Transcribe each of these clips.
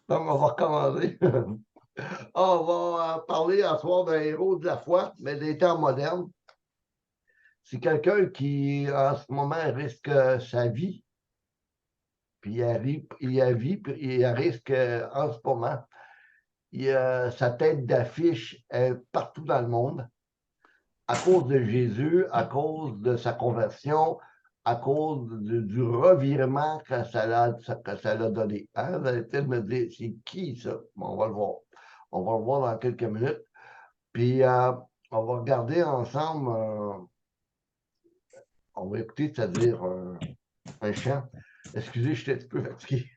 Donc, on va recommencer. On va parler à soir d'un héros de la foi, mais des temps modernes. C'est quelqu'un qui, en ce moment, risque sa vie, puis il risque en ce moment. Sa tête d'affiche est partout dans le monde à cause de Jésus, à cause de sa conversion, à cause du revirement que ça l'a donné. Hein? Vous allez peut-être me dire, c'est qui ça? Bon, on va le voir. On va le voir dans quelques minutes. Puis, on va regarder ensemble, on va écouter, c'est-à-dire un chant. Excusez, je suis un petit peu fatigué.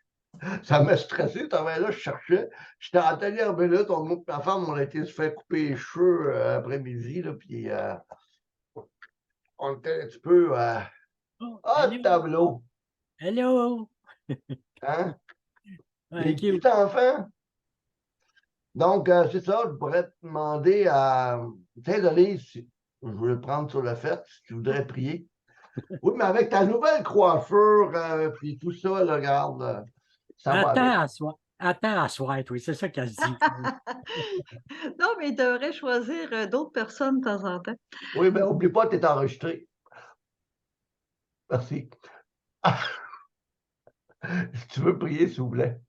Ça m'a stressé, là, je cherchais. J'étais à la dernière minute, ma femme, on a été se faire couper les cheveux après-midi, là, puis on était un petit peu Oh, tableau. hello! Hein? Ouais, Les petits enfants. Donc, c'est ça, je pourrais te demander à Saint-Denise, je voulais prendre sur le fait, si tu voudrais prier. Oui, mais avec ta nouvelle coiffure, puis tout ça, là, regarde, ça va avec. Attends à soir, oui, c'est ça qu'elle se dit. Non, mais il devrait choisir d'autres personnes de temps en temps. Oui, mais oublie pas, tu es enregistré. Merci. Si tu veux prier, s'il vous plaît.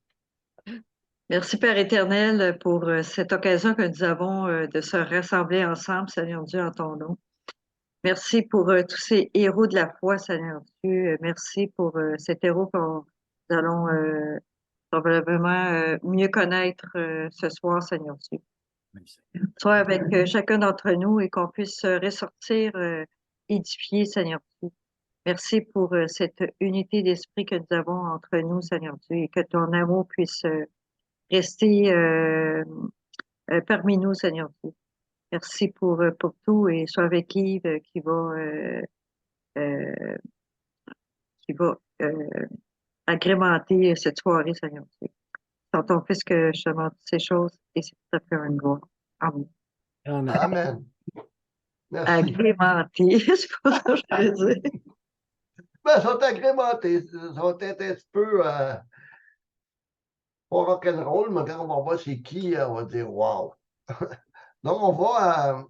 Merci, Père éternel, pour cette occasion que nous avons de se rassembler ensemble, Seigneur Dieu, en ton nom. Merci pour tous ces héros de la foi, Seigneur Dieu. Merci pour cet héros que nous allons probablement mieux connaître ce soir, Seigneur Dieu. Sois avec chacun d'entre nous et qu'on puisse ressortir édifié, Seigneur Dieu. Merci pour cette unité d'esprit que nous avons entre nous, Seigneur Dieu, et que ton amour puisse rester parmi nous, Seigneur Dieu. Merci pour tout et sois avec Yves euh, qui va agrémenter cette soirée, Seigneur Dieu. Dans ton Fils que je demande ces choses et c'est tout à fait une gloire. Amen. Amen. Merci. Agrémenter, c'est pas ça que je veux dire. Ben, ils sont agrémentés. Ça va être un petit peu pas rock'n'roll, mais quand on va voir c'est qui, on va dire wow. Donc, on va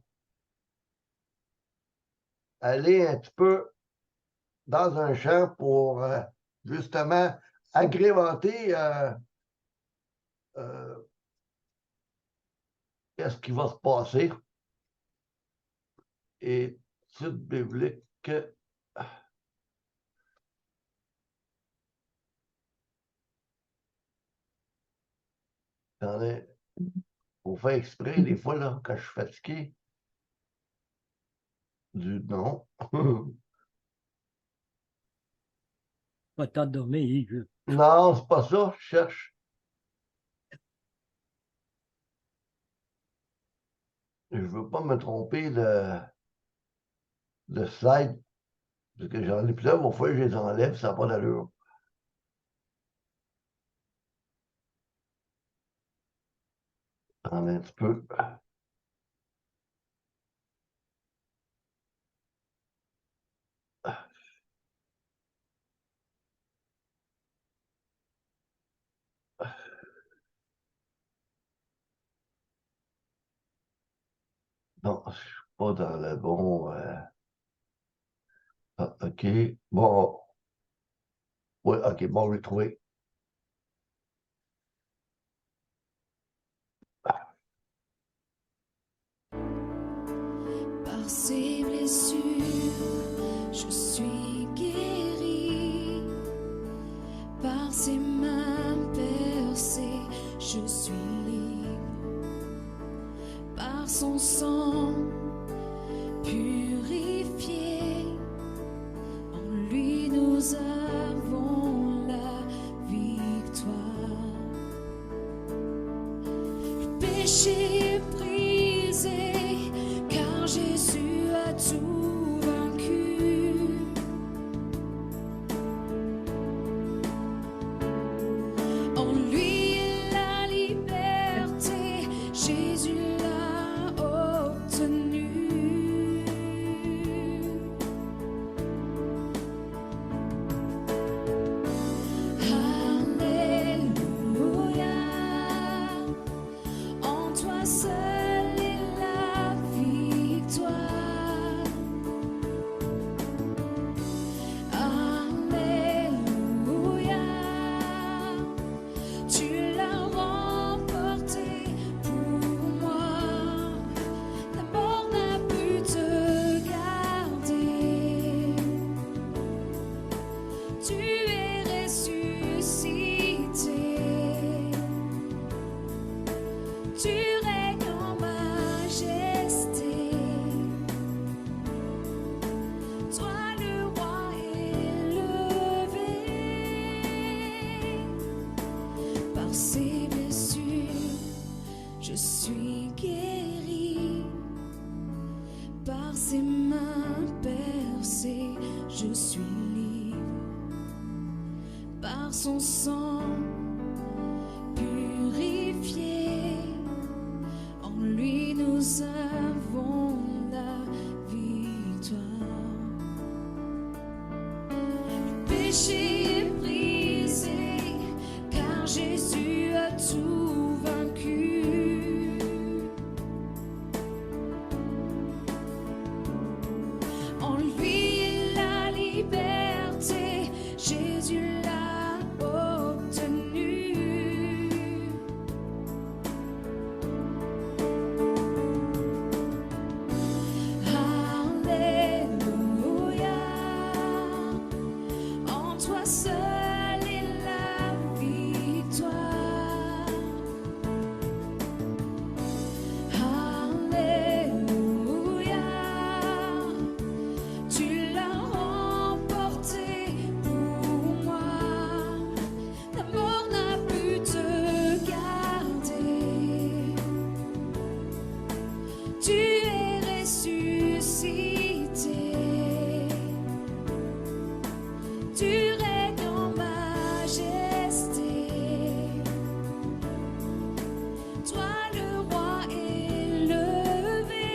aller un petit peu dans un champ pour justement agrémenter qu'est-ce qui va se passer. Et titre biblique. Attendez, faut faire exprès des fois là, quand je suis fatigué. Non. Pas t'endormir, Yves. Non, c'est pas ça, je cherche. Je veux pas me tromper de slide. Parce que j'en ai plusieurs fois, je les enlève, ça n'a pas d'allure. Attendez un petit peu. Non, je suis pas dans le bon. OK. Bon. Oui, OK, bon, je l'ai trouvé. Par ses blessures, je suis guéri. Par ses mains percées, je suis libre. Par son sang purifié, en lui nous avons la victoire. Le péché est brisé, car Jésus a tout vaincu. En lui la liberté, Jésus l'a obtenue. Alléluia, tu règnes en majesté. Toi le roi élevé, par ses blessures je suis guéri, par ses mains percées je suis libre, par son sang purifié, en lui nous avons la victoire. Le péché est brisé, car Jésus a tout vaincu. En lui est la liberté, Jésus l'a obtenue. Alléluia, en toi seul est la victoire. Alléluia, tu l'as remporté pour moi. La mort n'a pu te garder. Tu es ressuscité. Tu règnes en majesté. Toi le roi élevé.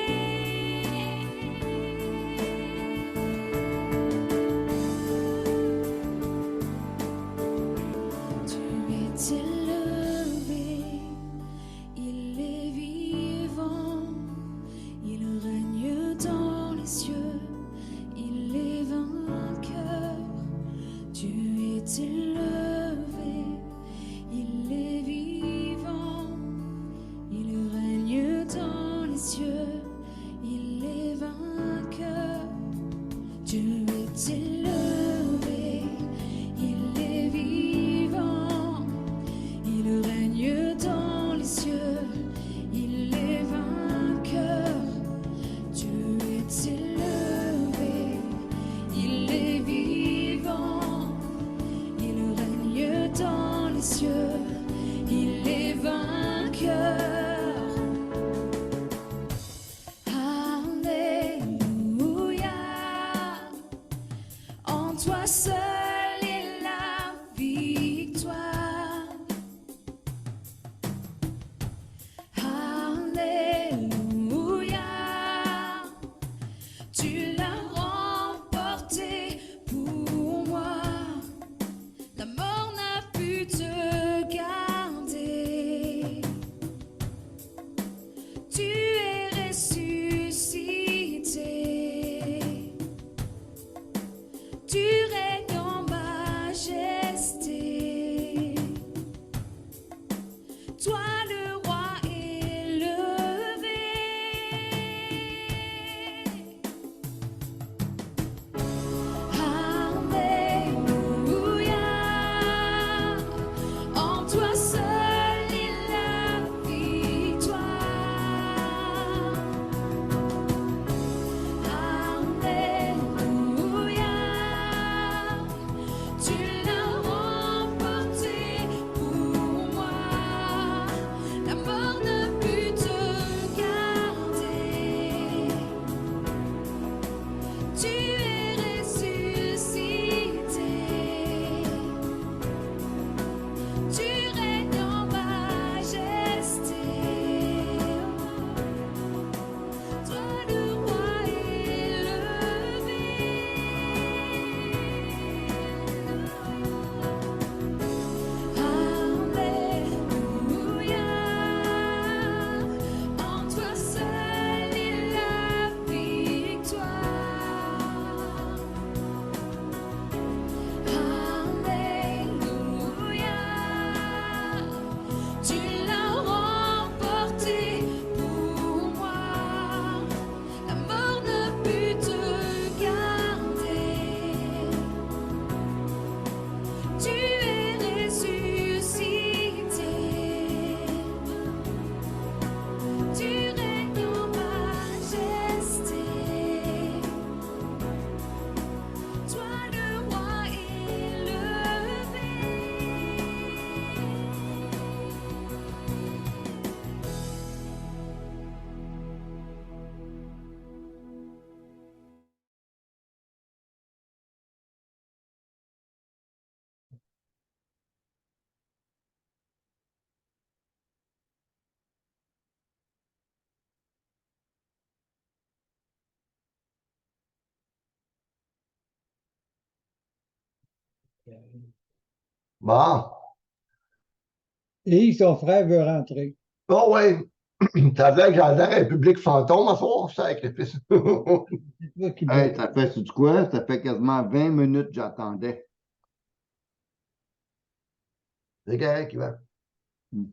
Tu es élevé, il est vivant, il règne dans les cieux, il est vainqueur. Tu es élevé, il est vivant, il règne dans les cieux, il est vainqueur. Tu es élevé, il est vivant, il règne dans les cieux, il est vainqueur. Tu es élevé, il est vivant, il règne dans les cieux, il est vainqueur. Alléluia, en toi seul est la victoire. Alléluia, tu l'as remporté pour moi. La mort n'a pu te garder. Bon. Et son frère veut rentrer. Oh ouais. T'as l'air que j'ai l'air un public fantôme à soir, sacrifice. C'est toi qui Hey, dois. ça fait, sais-tu quoi? Ça fait quasiment 20 minutes que j'attendais. C'est correct, Yvan. Hmm.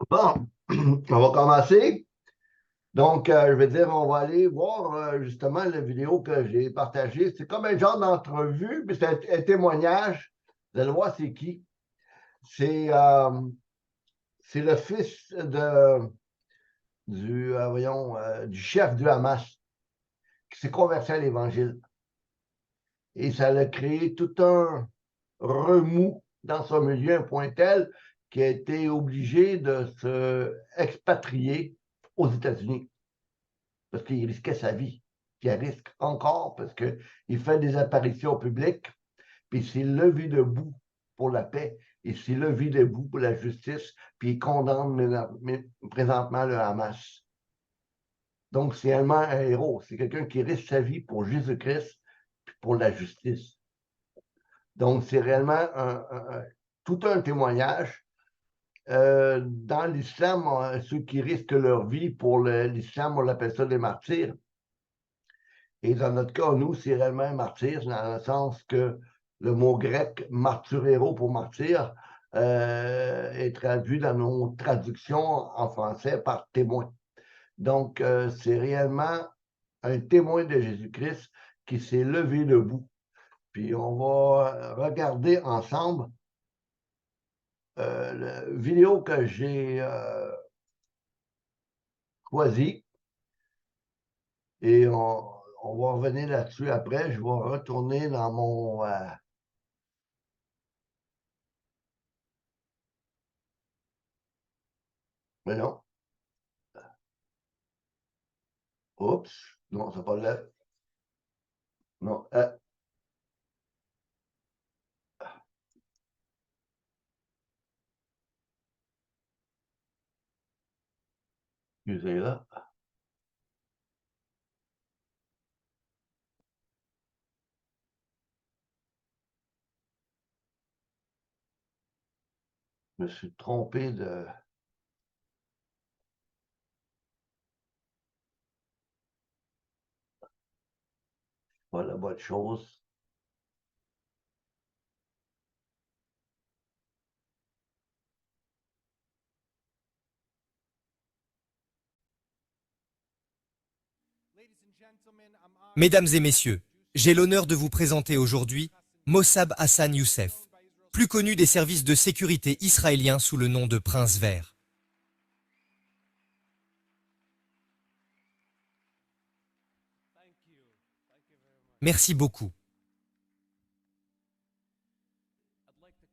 Bon, on va commencer. Donc, je vais dire, on va aller voir justement la vidéo que j'ai partagée. C'est comme un genre d'entrevue, mais c'est un témoignage. Vous allez voir c'est qui. C'est le fils du chef du Hamas qui s'est converti à l'Évangile. Et ça a créé tout un remous dans son milieu, un point tel qu'il a été obligé de se expatrier aux États-Unis parce qu'il risquait sa vie. Il risque encore parce qu'il fait des apparitions publiques, puis il s'est levé debout pour la paix, il s'est levé debout pour la justice, puis il condamne présentement le Hamas. Donc, c'est réellement un héros. C'est quelqu'un qui risque sa vie pour Jésus-Christ, puis pour la justice. Donc, c'est réellement tout un témoignage. Dans l'islam, ceux qui risquent leur vie pour l'islam, on l'appelle ça des martyrs. Et dans notre cas, nous, c'est réellement un martyr, dans le sens que le mot grec martyrero pour martyr est traduit dans nos traductions en français par témoin. Donc, c'est réellement un témoin de Jésus-Christ qui s'est levé debout. Puis on va regarder ensemble la vidéo que j'ai choisie. Et on va revenir là-dessus après. Je vais retourner dans mon... Mais non. Oups. Non, c'est pas là. Non. Excusez là. Je me suis trompé de... Pas la bonne chose. Mesdames et messieurs, j'ai l'honneur de vous présenter aujourd'hui Mossab Hassan Youssef, plus connu des services de sécurité israéliens sous le nom de Prince Vert. Merci beaucoup.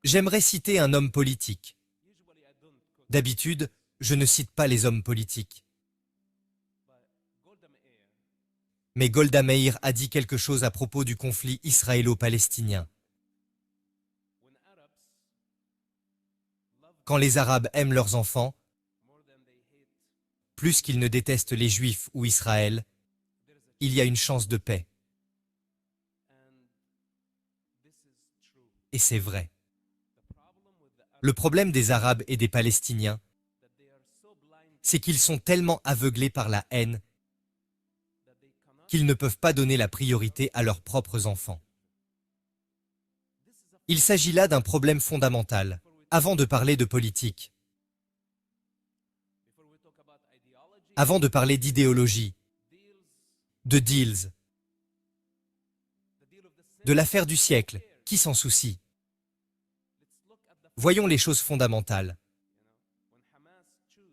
J'aimerais citer un homme politique. D'habitude, je ne cite pas les hommes politiques. Mais Golda Meir a dit quelque chose à propos du conflit israélo-palestinien. Quand les Arabes aiment leurs enfants, plus qu'ils ne détestent les Juifs ou Israël, il y a une chance de paix. Et c'est vrai. Le problème des Arabes et des Palestiniens, c'est qu'ils sont tellement aveuglés par la haine qu'ils ne peuvent pas donner la priorité à leurs propres enfants. Il s'agit là d'un problème fondamental, avant de parler de politique, avant de parler d'idéologie, de deals, de l'affaire du siècle, qui s'en soucie? Voyons les choses fondamentales.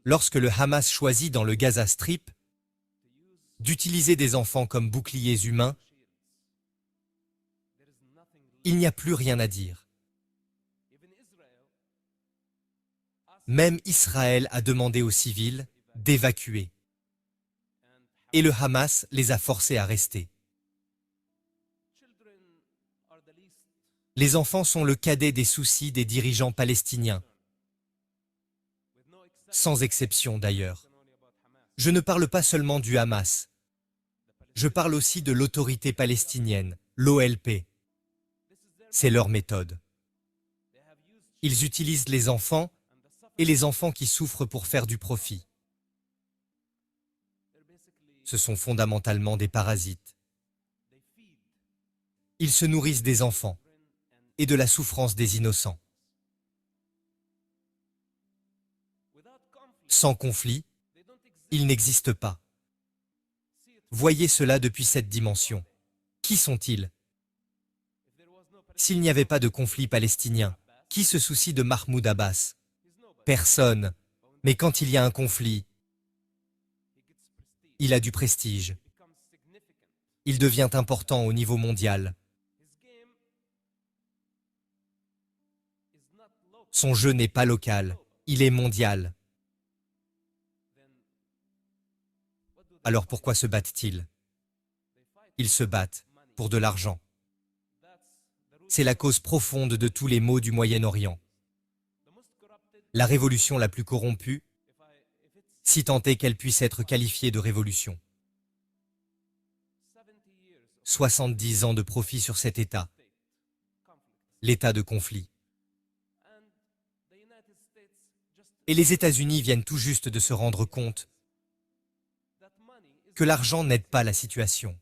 Lorsque le Hamas choisit dans le Gaza Strip d'utiliser des enfants comme boucliers humains, il n'y a plus rien à dire. Même Israël a demandé aux civils d'évacuer. Et le Hamas les a forcés à rester. Les enfants sont le cadet des soucis des dirigeants palestiniens. Sans exception d'ailleurs. Je ne parle pas seulement du Hamas. Je parle aussi de l'autorité palestinienne, l'OLP. C'est leur méthode. Ils utilisent les enfants et les enfants qui souffrent pour faire du profit. Ce sont fondamentalement des parasites. Ils se nourrissent des enfants et de la souffrance des innocents. Sans conflit, ils n'existent pas. Voyez cela depuis cette dimension. Qui sont-ils? S'il n'y avait pas de conflit palestinien, qui se soucie de Mahmoud Abbas? Personne. Mais quand il y a un conflit, il a du prestige. Il devient important au niveau mondial. Son jeu n'est pas local, il est mondial. Alors pourquoi se battent-ils? Ils se battent pour de l'argent. C'est la cause profonde de tous les maux du Moyen-Orient. La révolution la plus corrompue, si tant est qu'elle puisse être qualifiée de révolution. 70 ans de profit sur cet État, l'état de conflit. Et les États-Unis viennent tout juste de se rendre compte que l'argent n'aide pas la situation.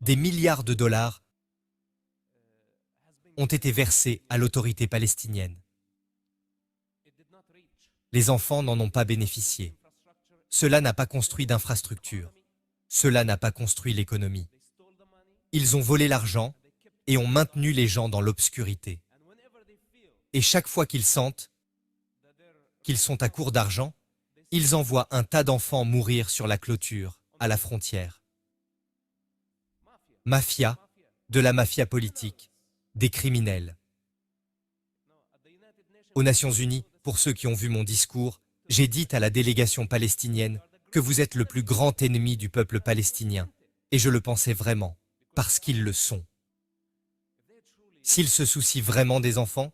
Des milliards de dollars ont été versés à l'autorité palestinienne. Les enfants n'en ont pas bénéficié. Cela n'a pas construit d'infrastructure. Cela n'a pas construit l'économie. Ils ont volé l'argent et ont maintenu les gens dans l'obscurité. Et chaque fois qu'ils sentent qu'ils sont à court d'argent, ils envoient un tas d'enfants mourir sur la clôture, à la frontière. Mafia, de la mafia politique, des criminels. Aux Nations Unies, pour ceux qui ont vu mon discours, j'ai dit à la délégation palestinienne que vous êtes le plus grand ennemi du peuple palestinien, et je le pensais vraiment, parce qu'ils le sont. S'ils se soucient vraiment des enfants,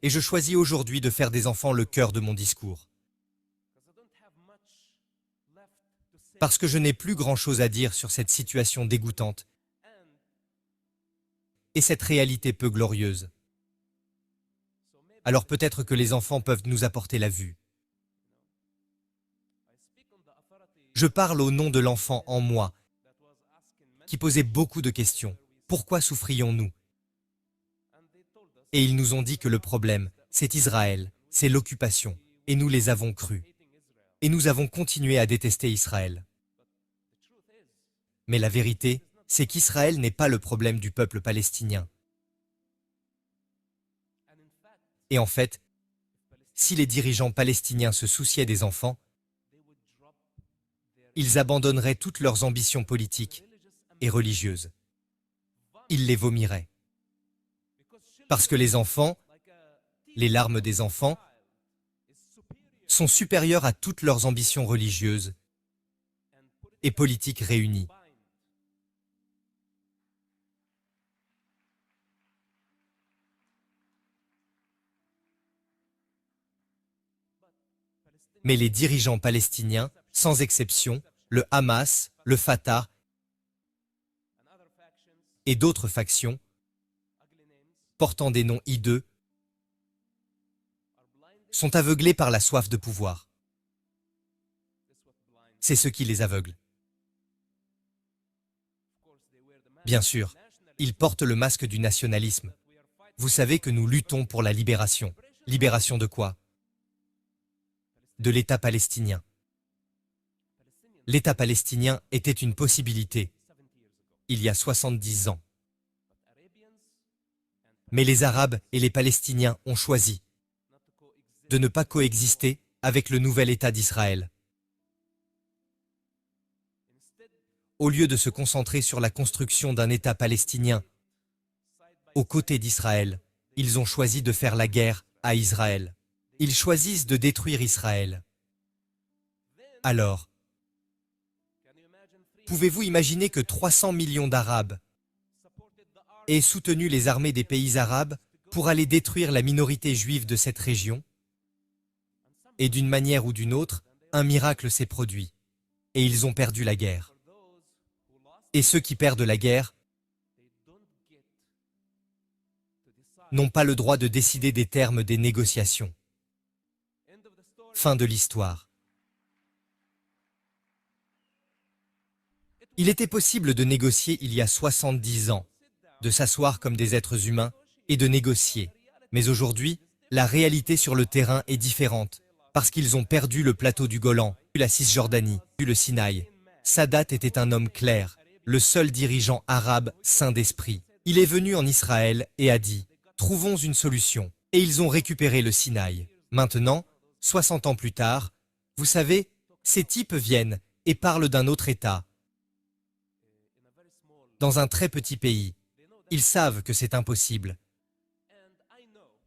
et je choisis aujourd'hui de faire des enfants le cœur de mon discours. Parce que je n'ai plus grand-chose à dire sur cette situation dégoûtante et cette réalité peu glorieuse. Alors peut-être que les enfants peuvent nous apporter la vue. Je parle au nom de l'enfant en moi, qui posait beaucoup de questions. Pourquoi souffrions-nous? Et ils nous ont dit que le problème, c'est Israël, c'est l'occupation, et nous les avons crus. Et nous avons continué à détester Israël. Mais la vérité, c'est qu'Israël n'est pas le problème du peuple palestinien. Et en fait, si les dirigeants palestiniens se souciaient des enfants, ils abandonneraient toutes leurs ambitions politiques et religieuses. Ils les vomiraient. Parce que les enfants, les larmes des enfants, sont supérieures à toutes leurs ambitions religieuses et politiques réunies. Mais les dirigeants palestiniens, sans exception, le Hamas, le Fatah et d'autres factions, portant des noms hideux, sont aveuglés par la soif de pouvoir. C'est ce qui les aveugle. Bien sûr, ils portent le masque du nationalisme. Vous savez que nous luttons pour la libération. Libération de quoi? De l'État palestinien. L'État palestinien était une possibilité il y a 70 ans. Mais les Arabes et les Palestiniens ont choisi de ne pas coexister avec le nouvel État d'Israël. Au lieu de se concentrer sur la construction d'un État palestinien aux côtés d'Israël, ils ont choisi de faire la guerre à Israël. Ils choisissent de détruire Israël. Alors, pouvez-vous imaginer que 300 millions d'Arabes aient soutenu les armées des pays arabes pour aller détruire la minorité juive de cette région? Et d'une manière ou d'une autre, un miracle s'est produit, et ils ont perdu la guerre. Et ceux qui perdent la guerre n'ont pas le droit de décider des termes des négociations. Fin de l'histoire. Il était possible de négocier il y a 70 ans, de s'asseoir comme des êtres humains et de négocier. Mais aujourd'hui, la réalité sur le terrain est différente, parce qu'ils ont perdu le plateau du Golan, la Cisjordanie, le Sinaï. Sadat était un homme clair, le seul dirigeant arabe saint d'esprit. Il est venu en Israël et a dit « Trouvons une solution ». Et ils ont récupéré le Sinaï. Maintenant, 60 ans plus tard, vous savez, ces types viennent et parlent d'un autre État. Dans un très petit pays, ils savent que c'est impossible.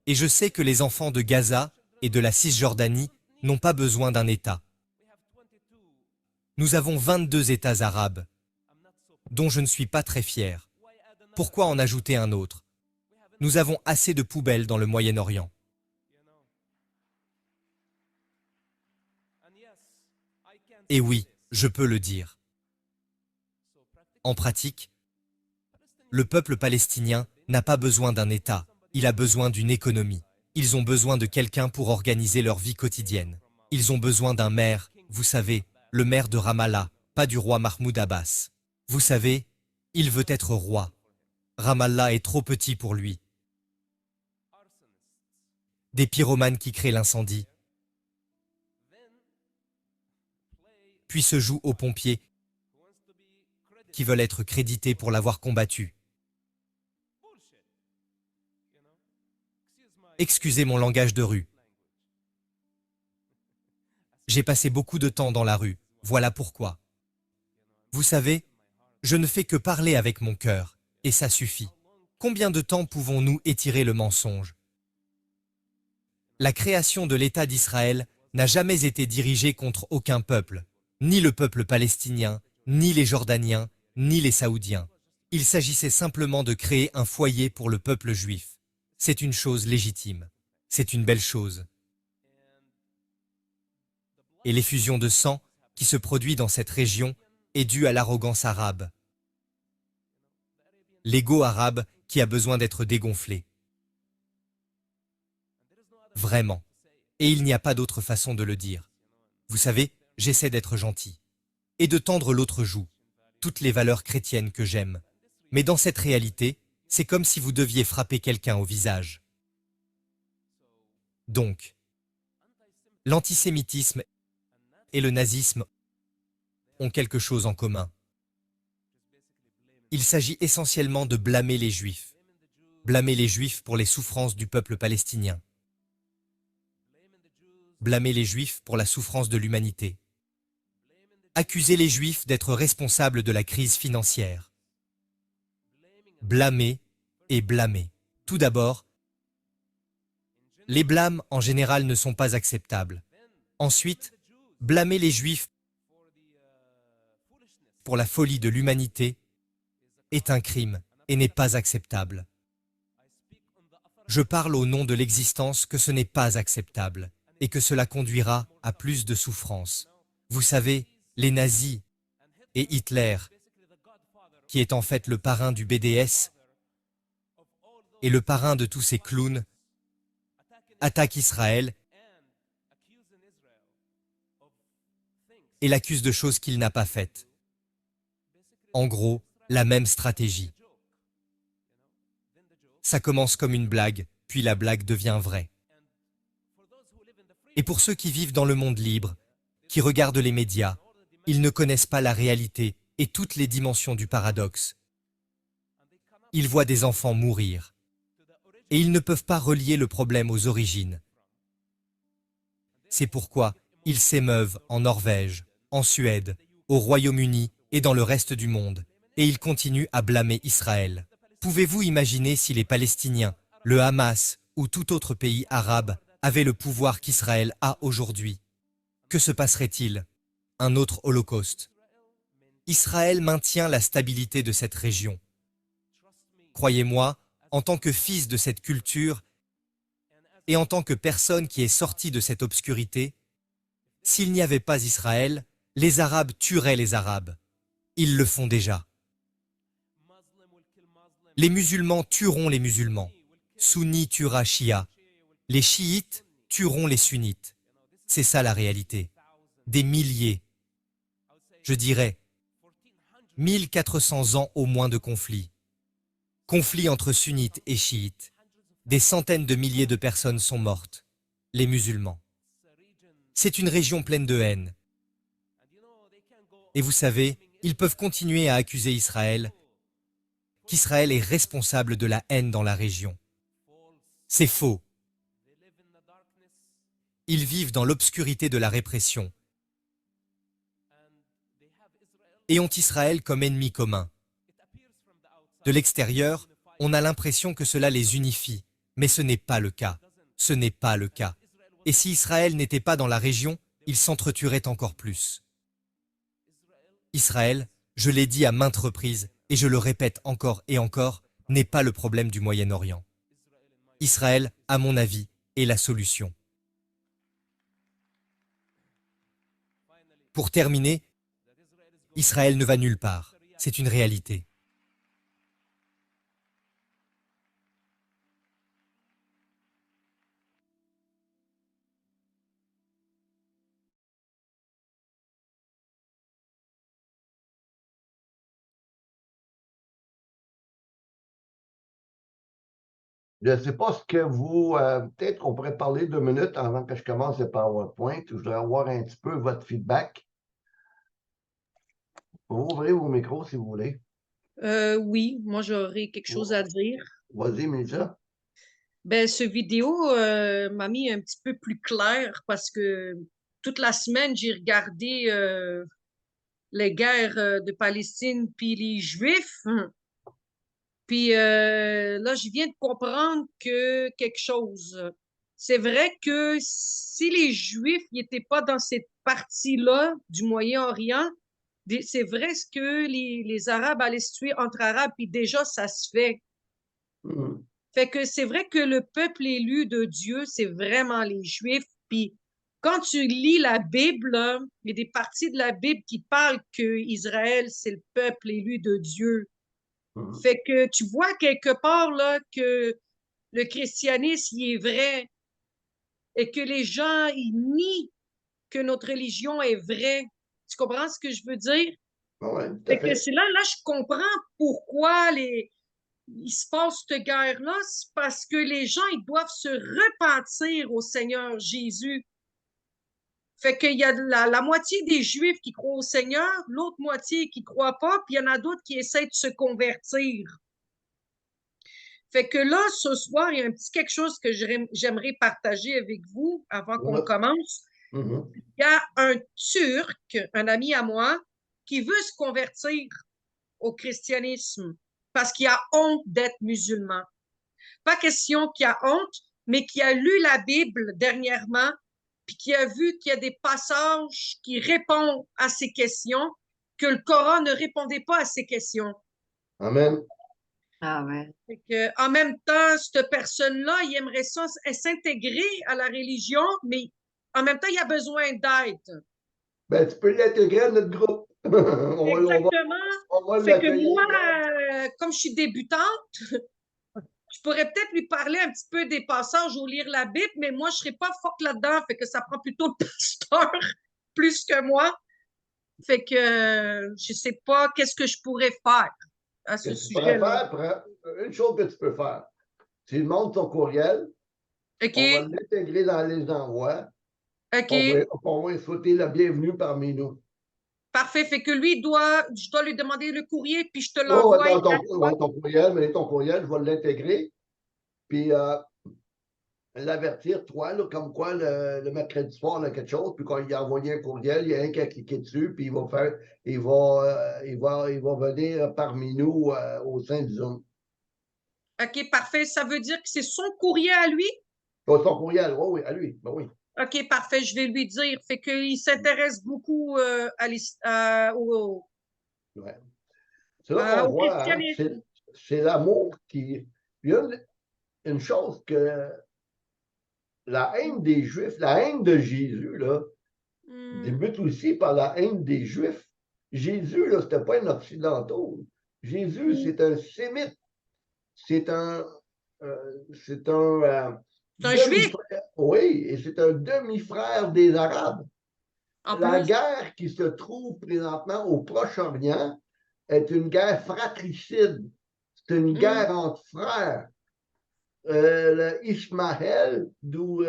Et je sais que les enfants de Gaza et de la Cisjordanie n'ont pas besoin d'un État. Nous avons 22 États arabes, dont je ne suis pas très fier. Pourquoi en ajouter un autre? Nous avons assez de poubelles dans le Moyen-Orient. Et oui, je peux le dire. En pratique, le peuple palestinien n'a pas besoin d'un État, il a besoin d'une économie. Ils ont besoin de quelqu'un pour organiser leur vie quotidienne. Ils ont besoin d'un maire, vous savez, le maire de Ramallah, pas du roi Mahmoud Abbas. Vous savez, il veut être roi. Ramallah est trop petit pour lui. Des pyromanes qui créent l'incendie. Puis se jouent aux pompiers qui veulent être crédités pour l'avoir combattu. Excusez mon langage de rue. J'ai passé beaucoup de temps dans la rue, voilà pourquoi. Vous savez, je ne fais que parler avec mon cœur, et ça suffit. Combien de temps pouvons-nous étirer le mensonge? La création de l'État d'Israël n'a jamais été dirigée contre aucun peuple, ni le peuple palestinien, ni les Jordaniens, ni les Saoudiens. Il s'agissait simplement de créer un foyer pour le peuple juif. C'est une chose légitime. C'est une belle chose. Et l'effusion de sang qui se produit dans cette région est due à l'arrogance arabe. L'ego arabe qui a besoin d'être dégonflé. Vraiment. Et il n'y a pas d'autre façon de le dire. Vous savez, j'essaie d'être gentil. Et de tendre l'autre joue. Toutes les valeurs chrétiennes que j'aime. Mais dans cette réalité, c'est comme si vous deviez frapper quelqu'un au visage. Donc, l'antisémitisme et le nazisme ont quelque chose en commun. Il s'agit essentiellement de blâmer les Juifs. Blâmer les Juifs pour les souffrances du peuple palestinien. Blâmer les Juifs pour la souffrance de l'humanité. Accuser les Juifs d'être responsables de la crise financière. Blâmer et blâmer. Tout d'abord, les blâmes en général ne sont pas acceptables. Ensuite, blâmer les Juifs pour la folie de l'humanité est un crime et n'est pas acceptable. Je parle au nom de l'existence que ce n'est pas acceptable et que cela conduira à plus de souffrance. Vous savez, les nazis et Hitler, qui est en fait le parrain du BDS et le parrain de tous ces clowns, attaquent Israël et l'accuse de choses qu'il n'a pas faites. En gros, la même stratégie. Ça commence comme une blague, puis la blague devient vraie. Et pour ceux qui vivent dans le monde libre, qui regardent les médias, ils ne connaissent pas la réalité et toutes les dimensions du paradoxe. Ils voient des enfants mourir. Et ils ne peuvent pas relier le problème aux origines. C'est pourquoi ils s'émeuvent en Norvège, en Suède, au Royaume-Uni et dans le reste du monde. Et ils continuent à blâmer Israël. Pouvez-vous imaginer si les Palestiniens, le Hamas ou tout autre pays arabe avaient le pouvoir qu'Israël a aujourd'hui? Que se passerait-il? Un autre holocauste. Israël maintient la stabilité de cette région. Croyez-moi, en tant que fils de cette culture et en tant que personne qui est sortie de cette obscurité, s'il n'y avait pas Israël, les Arabes tueraient les Arabes. Ils le font déjà. Les musulmans tueront les musulmans. Sunni tuera Shia. Les chiites tueront les sunnites. C'est ça la réalité. Des milliers, je dirais 1400 ans au moins de conflits. Conflits entre sunnites et chiites. Des centaines de milliers de personnes sont mortes. Les musulmans. C'est une région pleine de haine. Et vous savez, ils peuvent continuer à accuser Israël qu'Israël est responsable de la haine dans la région. C'est faux. Ils vivent dans l'obscurité de la répression et ont Israël comme ennemi commun. De l'extérieur, on a l'impression que cela les unifie, mais ce n'est pas le cas. Ce n'est pas le cas. Et si Israël n'était pas dans la région, ils s'entretueraient encore plus. Israël, je l'ai dit à maintes reprises, et je le répète encore et encore, n'est pas le problème du Moyen-Orient. Israël, à mon avis, est la solution. Pour terminer, Israël ne va nulle part. C'est une réalité. Je ne sais pas ce que vous... peut-être qu'on pourrait parler 2 minutes avant que je commence le PowerPoint. Je voudrais avoir un petit peu votre feedback. Vous ouvrez vos micros si vous voulez. Oui, moi j'aurais quelque chose à dire. Vas-y, Mélissa. Ben, ce vidéo m'a mis un petit peu plus clair parce que toute la semaine, j'ai regardé les guerres de Palestine puis les Juifs. Puis là, je viens de comprendre que quelque chose. C'est vrai que si les Juifs n'étaient pas dans cette partie-là du Moyen-Orient, c'est vrai ce que les Arabes allaient se tuer entre Arabes, puis déjà, ça se fait. Mhm. Fait que c'est vrai que le peuple élu de Dieu, c'est vraiment les Juifs. Puis quand tu lis la Bible, là, il y a des parties de la Bible qui parlent que Israël, c'est le peuple élu de Dieu. Mhm. Fait que tu vois quelque part là que le christianisme il est vrai et que les gens ils nient que notre religion est vraie. Tu comprends ce que je veux dire? Oui, tout à Fait que fait. c'est là je comprends pourquoi il se passe cette guerre-là, c'est parce que les gens ils doivent se repentir au Seigneur Jésus. Fait qu'il y a la moitié des Juifs qui croient au Seigneur, l'autre moitié qui ne croient pas, puis il y en a d'autres qui essaient de se convertir. Fait que là, ce soir, il y a un petit quelque chose que j'aimerais partager avec vous avant qu'on Ouais. commence. Mhm. Il y a un Turc, un ami à moi, qui veut se convertir au christianisme parce qu'il a honte d'être musulman. Pas question qu'il a honte, mais qui a lu la Bible dernièrement, puis qui a vu qu'il y a des passages qui répondent à ces questions, que le Coran ne répondait pas à ces questions. Amen. Ah ouais. Fait que, en même temps, cette personne-là, il aimerait ça s'intégrer à la religion, mais en même temps, il a besoin d'aide. Ben, tu peux l'intégrer à notre groupe. Exactement. On va Fait que l'accueillir. moi, comme je suis débutante, je pourrais peut-être lui parler un petit peu des passages ou lire la Bible, mais moi, je ne serais pas forte là-dedans. Fait que ça prend plutôt le pasteur plus que moi. Fait que je ne sais pas qu'est-ce que je pourrais faire à ce Qu'est-ce que tu pourrais sujet-là. faire? Une chose que tu peux faire. Tu lui montres ton courriel, OK, on va l'intégrer dans les envois, OK. on va lui souhaiter la bienvenue parmi nous. Parfait. Fait que lui, je dois lui demander le courrier, puis je te Oh, l'envoie à toi. ton courriel, mais ton courriel, je vais l'intégrer, puis l'avertir, toi, là, comme quoi le mercredi soir, on a quelque chose, puis quand il a envoyé un courriel, il y a un qui a cliqué dessus, puis il va venir parmi nous au sein du Zoom. OK, parfait. Ça veut dire que c'est son courrier à lui? Oh, son courriel, oui, à lui, ben oui. OK, parfait. Je vais lui dire. Fait qu'il s'intéresse beaucoup Ouais. C'est là qu'on au voit, hein, christianisme. c'est l'amour qui... Il y a une chose que la haine des Juifs, la haine de Jésus, là, débute aussi par la haine des Juifs. Jésus, là, c'était pas un occidental. Jésus, c'est un sémite. C'est un c'est un C'est un juif, demi-frère. Oui, et c'est un demi-frère des Arabes. en La plus. guerre qui se trouve présentement au Proche-Orient est une guerre fratricide. C'est une guerre entre frères. Le Ismaël, d'où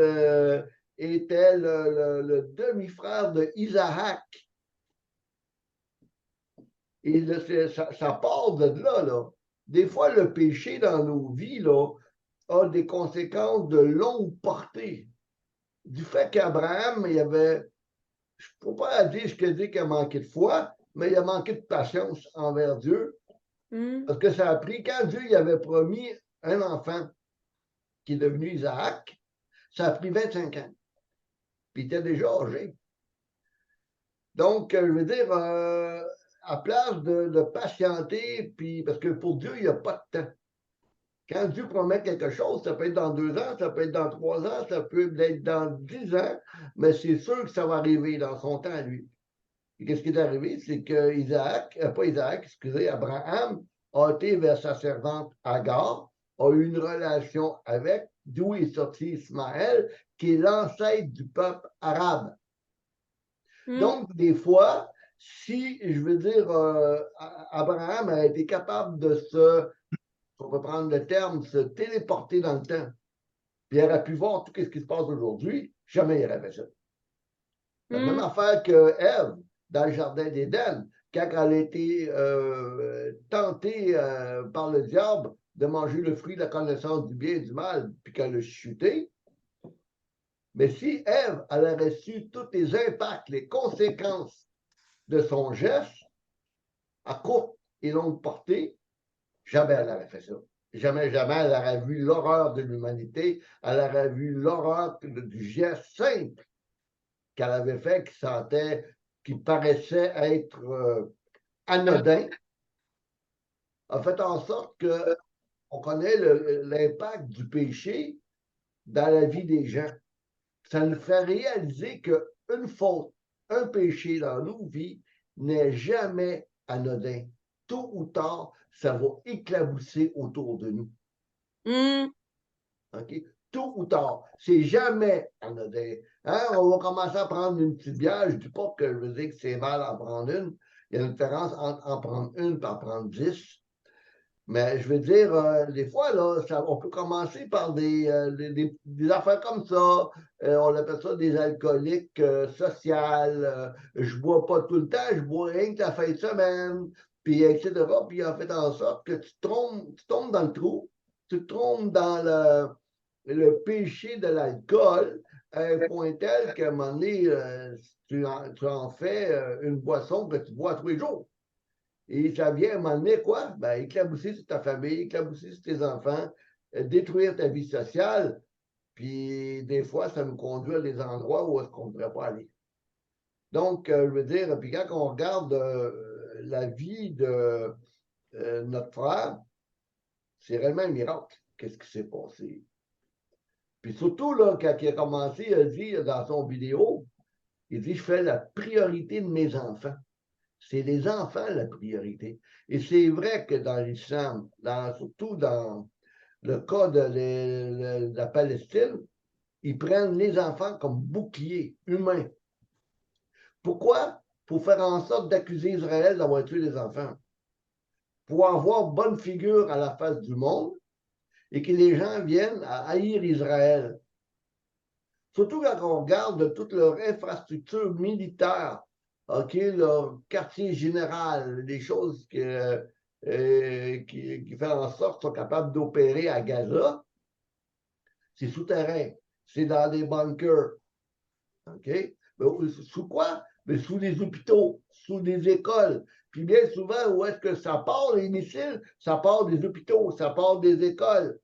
était le demi-frère de Isaac. Et ça part de là, là. Des fois, le péché dans nos vies là, a des conséquences de longue portée. Du fait qu'Abraham, il avait, je ne peux pas dire ce qu'il dit qu'il a manqué de foi, mais il a manqué de patience envers Dieu. Parce que ça a pris, quand Dieu il avait promis un enfant qui est devenu Isaac, ça a pris 25 ans. Puis il était déjà âgé. Donc, je veux dire, à place de patienter, puis parce que pour Dieu, il n'y a pas de temps. Quand Dieu promet quelque chose, ça peut être dans 2 ans, ça peut être dans 3 ans, ça peut être dans 10 ans, mais c'est sûr que ça va arriver dans son temps, lui. Et qu'est-ce qui est arrivé? C'est que Abraham a été vers sa servante Agar, a eu une relation avec, d'où est sorti Ismaël, qui est l'ancêtre du peuple arabe. Donc, des fois, si, je veux dire, Abraham a été capable de on va prendre le terme, se téléporter dans le temps, puis il aurait pu voir tout ce qui se passe aujourd'hui, jamais il aurait fait ça. La même affaire que Ève, dans le jardin d'Éden, quand elle a été tentée par le diable de manger le fruit de la connaissance du bien et du mal, puis qu'elle a chuté. Mais si Ève elle aurait su tous les impacts, les conséquences de son geste, à courte et longue portée, jamais elle n'aurait fait ça. Jamais, jamais elle aurait vu l'horreur de l'humanité, elle aurait vu l'horreur du geste simple qu'elle avait fait, qui paraissait être anodin, a fait en sorte qu'on connaît l'impact du péché dans la vie des gens. Ça nous fait réaliser qu'une faute, un péché dans nos vies n'est jamais anodin. Tôt ou tard, ça va éclabousser autour de nous. Okay? Tôt ou tard, c'est jamais anodin. Hein? On va commencer à prendre une petite bière. Je ne dis pas que je veux dire que c'est mal d'en prendre une. Il y a une différence entre en prendre une et en prendre 10. Mais je veux dire, des fois, là, on peut commencer par des affaires comme ça. On appelle ça des alcooliques sociales. Je ne bois pas tout le temps, je bois rien que la fin de semaine, puis etc. Puis en fait en sorte que tu tombes dans le trou, tu tombes dans le péché de l'alcool à un point tel qu'à un moment donné, tu en fais une boisson que tu bois tous les jours. Et ça vient à un moment donné, quoi? Ben, éclabousser sur ta famille, éclabousser sur tes enfants, détruire ta vie sociale. Puis des fois, ça nous conduit à des endroits où est-ce qu'on ne devrait pas aller. Donc, je veux dire, puis quand on regarde la vie de notre frère, c'est réellement un miracle. Qu'est-ce qui s'est passé? Puis surtout, là, quand il a commencé, il a dit dans son vidéo, il dit, je fais la priorité de mes enfants. C'est les enfants la priorité. Et c'est vrai que dans l'islam, surtout dans le cas de la Palestine, ils prennent les enfants comme boucliers humains. Pourquoi? Pour faire en sorte d'accuser Israël d'avoir tué les enfants. Pour avoir bonne figure à la face du monde et que les gens viennent à haïr Israël. Surtout quand on regarde toute leur infrastructure militaire, OK, leur quartier général, des choses qui font en sorte qu'ils sont capables d'opérer à Gaza, c'est souterrain, c'est dans des bunkers. OK? Mais sous quoi? Mais sous des hôpitaux, sous des écoles. Puis bien souvent, où est-ce que ça part, les missiles? Ça part des hôpitaux, ça part des écoles.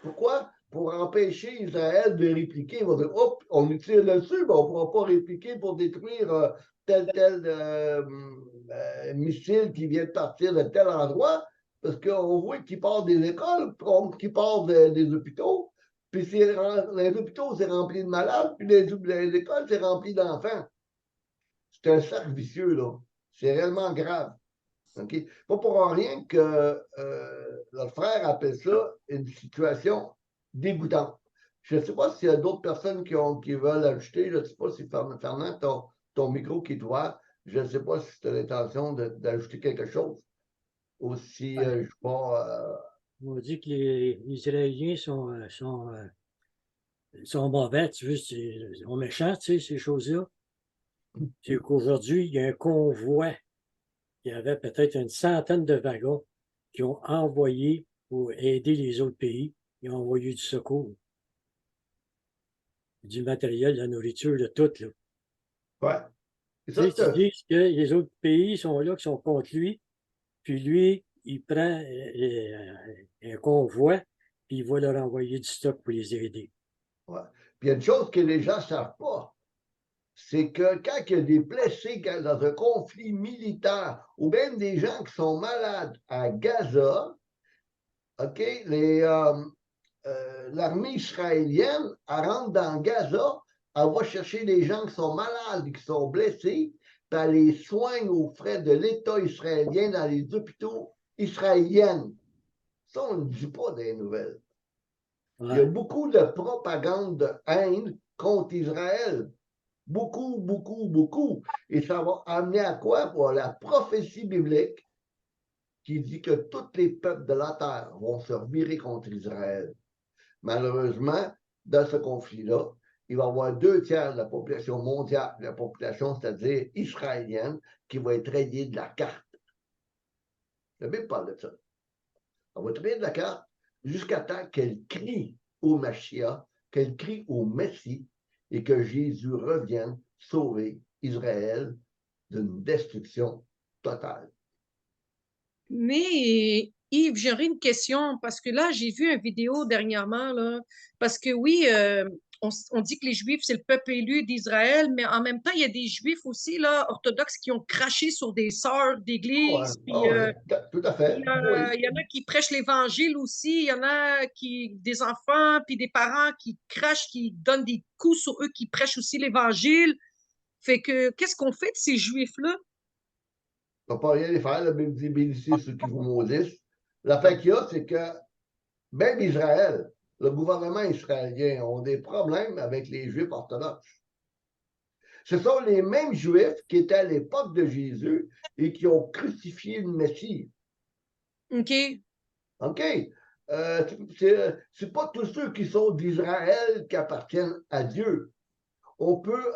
Pourquoi? Pour empêcher Israël de répliquer. Ils vont dire, hop, on nous tire dessus, mais on ne pourra pas répliquer pour détruire tel missile qui vient de partir de tel endroit, parce qu'on voit qu'il part des écoles, qu'il part des hôpitaux, puis les hôpitaux, c'est rempli de malades, puis les écoles, c'est rempli d'enfants. C'est un cercle vicieux, là. C'est réellement grave. Okay? Pas pour rien que le frère appelle ça une situation dégoûtante. Je ne sais pas s'il y a d'autres personnes qui veulent ajouter. Je ne sais pas si Fernand, ton micro qui est ouvert. Je ne sais pas si tu as l'intention d'ajouter quelque chose. Ou si je ne sais pas. On dit que les Israéliens sont mauvais, tu veux, sont méchants, tu sais, ces choses-là. C'est qu'aujourd'hui, il y a un convoi. Il y avait peut-être une centaine de wagons qui ont envoyé pour aider les autres pays. Ils ont envoyé du secours, du matériel, de la nourriture, de tout, là. Ouais. Et Tu ça, sais, tu dis que les autres pays sont là, qui sont contre lui, puis lui, il prend un convoi, puis il va leur envoyer du stock pour les aider. ouais. Puis il y a une chose que les gens ne savent pas, c'est que quand il y a des blessés dans un conflit militaire, ou même des gens qui sont malades à Gaza, OK, l'armée israélienne, elle rentre dans Gaza, elle va chercher des gens qui sont malades et qui sont blessés, puis elle les soigne aux frais de l'État israélien dans les hôpitaux israéliens. Ça, on ne le dit pas dans les nouvelles. Il y a Ouais. beaucoup de propagande de haine contre Israël. Beaucoup, beaucoup, beaucoup. Et ça va amener à quoi? Pour la prophétie biblique qui dit que tous les peuples de la terre vont se virer contre Israël. Malheureusement, dans ce conflit-là, il va y avoir 2 tiers de la population mondiale, la population, c'est-à-dire israélienne, qui va être rayée de la carte. La Bible parle de ça. Elle va être rayée de la carte jusqu'à temps qu'elle crie au Mashiach, qu'elle crie au Messie et que Jésus revienne sauver Israël d'une destruction totale. Mais Yves, j'aurais une question parce que là, j'ai vu une vidéo dernièrement, là, parce que oui, on dit que les Juifs, c'est le peuple élu d'Israël, mais en même temps, il y a des Juifs aussi, là, orthodoxes, qui ont craché sur des sœurs d'église, puis Tout à fait. Oui. il y en a qui prêchent l'Évangile aussi, il y en a des enfants, puis des parents qui crachent, qui donnent des coups sur eux, qui prêchent aussi l'Évangile. Fait que, qu'est-ce qu'on fait de ces Juifs-là? On ne peut rien y faire. La Bible dit bénissez ceux qui vous maudissent. L'affaire qu'il y a, c'est que même Israël, le gouvernement israélien, ont des problèmes avec les Juifs orthodoxes. Ce sont les mêmes Juifs qui étaient à l'époque de Jésus et qui ont crucifié le Messie. OK. OK? C'est pas tous ceux qui sont d'Israël qui appartiennent à Dieu. On peut,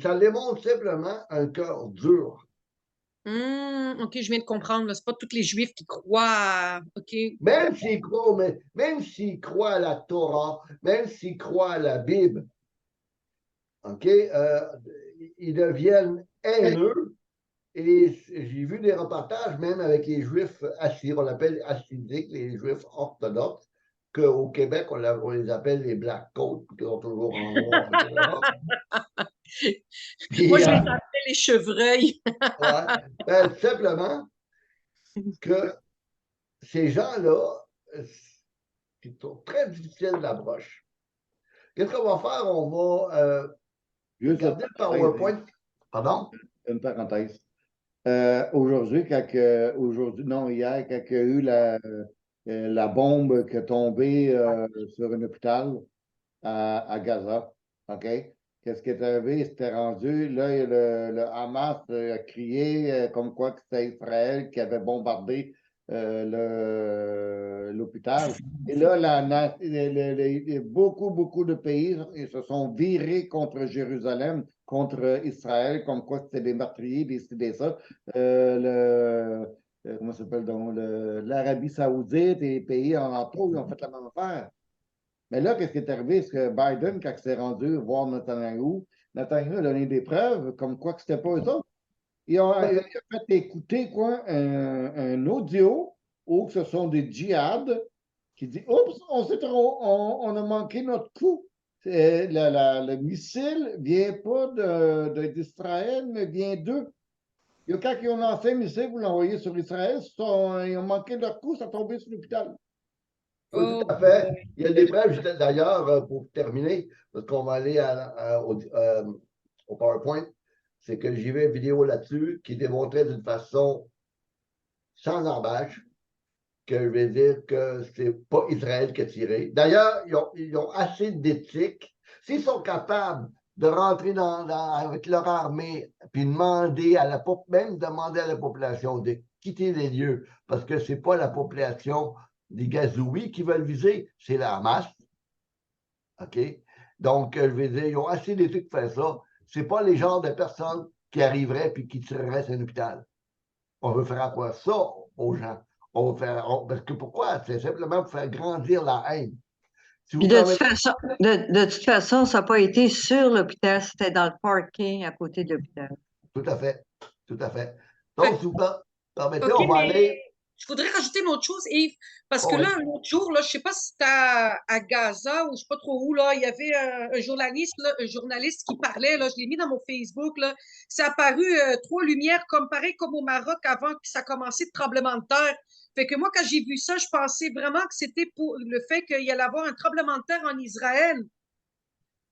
ça démontre simplement un cœur dur. OK, je viens de comprendre. C'est pas tous les Juifs qui croient. OK. Même s'ils croient à la Torah, même s'ils croient à la Bible, OK, ils deviennent haineux. Et j'ai vu des reportages même avec les Juifs on l'appelle hassidiques, les Juifs orthodoxes, qu'au Québec, on les appelle les Black Coats, qui sont toujours en noir, etc. Puis, Moi, je les appelle les chevreuils. ouais, simplement que ces gens-là, qui sont très difficiles d'approche. Qu'est-ce qu'on va faire? On va Juste regarder le PowerPoint. Pardon? une parenthèse. Aujourd'hui, non, hier, quand il y a eu la bombe qui est tombée sur un hôpital à Gaza, OK? Qu'est-ce qui est arrivé? C'était rendu, là, le Hamas a crié comme quoi que c'était Israël qui avait bombardé l'hôpital. Et là, beaucoup de pays se sont virés contre Jérusalem, contre Israël, comme quoi c'était des meurtriers, des ça. Comment ça s'appelle donc? L'Arabie Saoudite et les pays en entour, ils ont fait la même affaire. Mais là, qu'est-ce qui est arrivé? C'est que Biden, quand il s'est rendu voir Netanyahu a donné des preuves comme quoi que c'était pas eux autres. Il a fait écouter quoi, un audio où ce sont des djihad qui dit oups, on a manqué notre coup. Le missile ne vient pas d'Israël, mais vient d'eux. Quand ils ont lancé un missile pour l'envoyer sur Israël, ils ont manqué leur coup, ça a tombé sur l'hôpital. Oui, tout à fait. Il y a des preuves, d'ailleurs, pour terminer, parce qu'on va aller au PowerPoint, c'est que j'ai vu une vidéo là-dessus qui démontrait d'une façon sans embâche que je vais dire que c'est pas Israël qui a tiré. D'ailleurs, ils ont assez d'éthique. S'ils sont capables de rentrer avec leur armée, puis demander même demander à la population de quitter les lieux, parce que c'est pas la population des Gazouis qui veulent viser, c'est la Hamas. OK? Donc, je vais dire, ils ont assez d'éthique pour faire ça. C'est pas les genres de personnes qui arriveraient puis qui tireraient sur un hôpital. On veut faire quoi ça aux gens? Parce que pourquoi? C'est simplement pour faire grandir la haine. Si vous Puis permettez, de toute façon, ça n'a pas été sur l'hôpital, c'était dans le parking à côté de l'hôpital. tout à fait, tout à fait. Fait Donc, si vous permettez, OK, on va mais aller. je voudrais rajouter une autre chose, Yves, parce Oh que oui, là, l'autre jour, là, je sais pas si c'était à Gaza ou je sais pas trop où, là, il y avait un journaliste qui parlait, là, je l'ai mis dans mon Facebook, là, c'est apparu 3 lumières comme pareil comme au Maroc avant que ça commençait le tremblement de terre. Fait que moi, quand j'ai vu ça, je pensais vraiment que c'était pour le fait qu'il y allait avoir un tremblement de terre en Israël.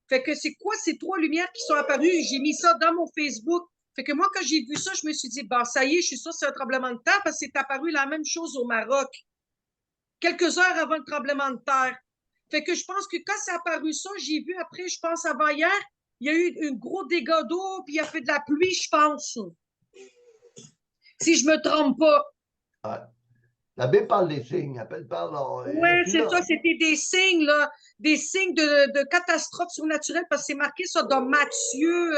Fait que c'est quoi ces 3 lumières qui sont apparues? J'ai mis ça dans mon Facebook. Fait que moi, quand j'ai vu ça, je me suis dit, bah, ça y est, je suis sûre que c'est un tremblement de terre parce que c'est apparu la même chose au Maroc, quelques heures avant le tremblement de terre. Fait que je pense que quand c'est apparu ça, j'ai vu après, je pense avant hier, il y a eu un gros dégât d'eau, puis il y a fait de la pluie, je pense. Si je me trompe pas. ouais. La Bible parle des signes. Elle parle. Ouais, Puis c'est ça, là, c'était des signes, là, des signes de catastrophe surnaturelle, parce que c'est marqué ça dans Matthieu,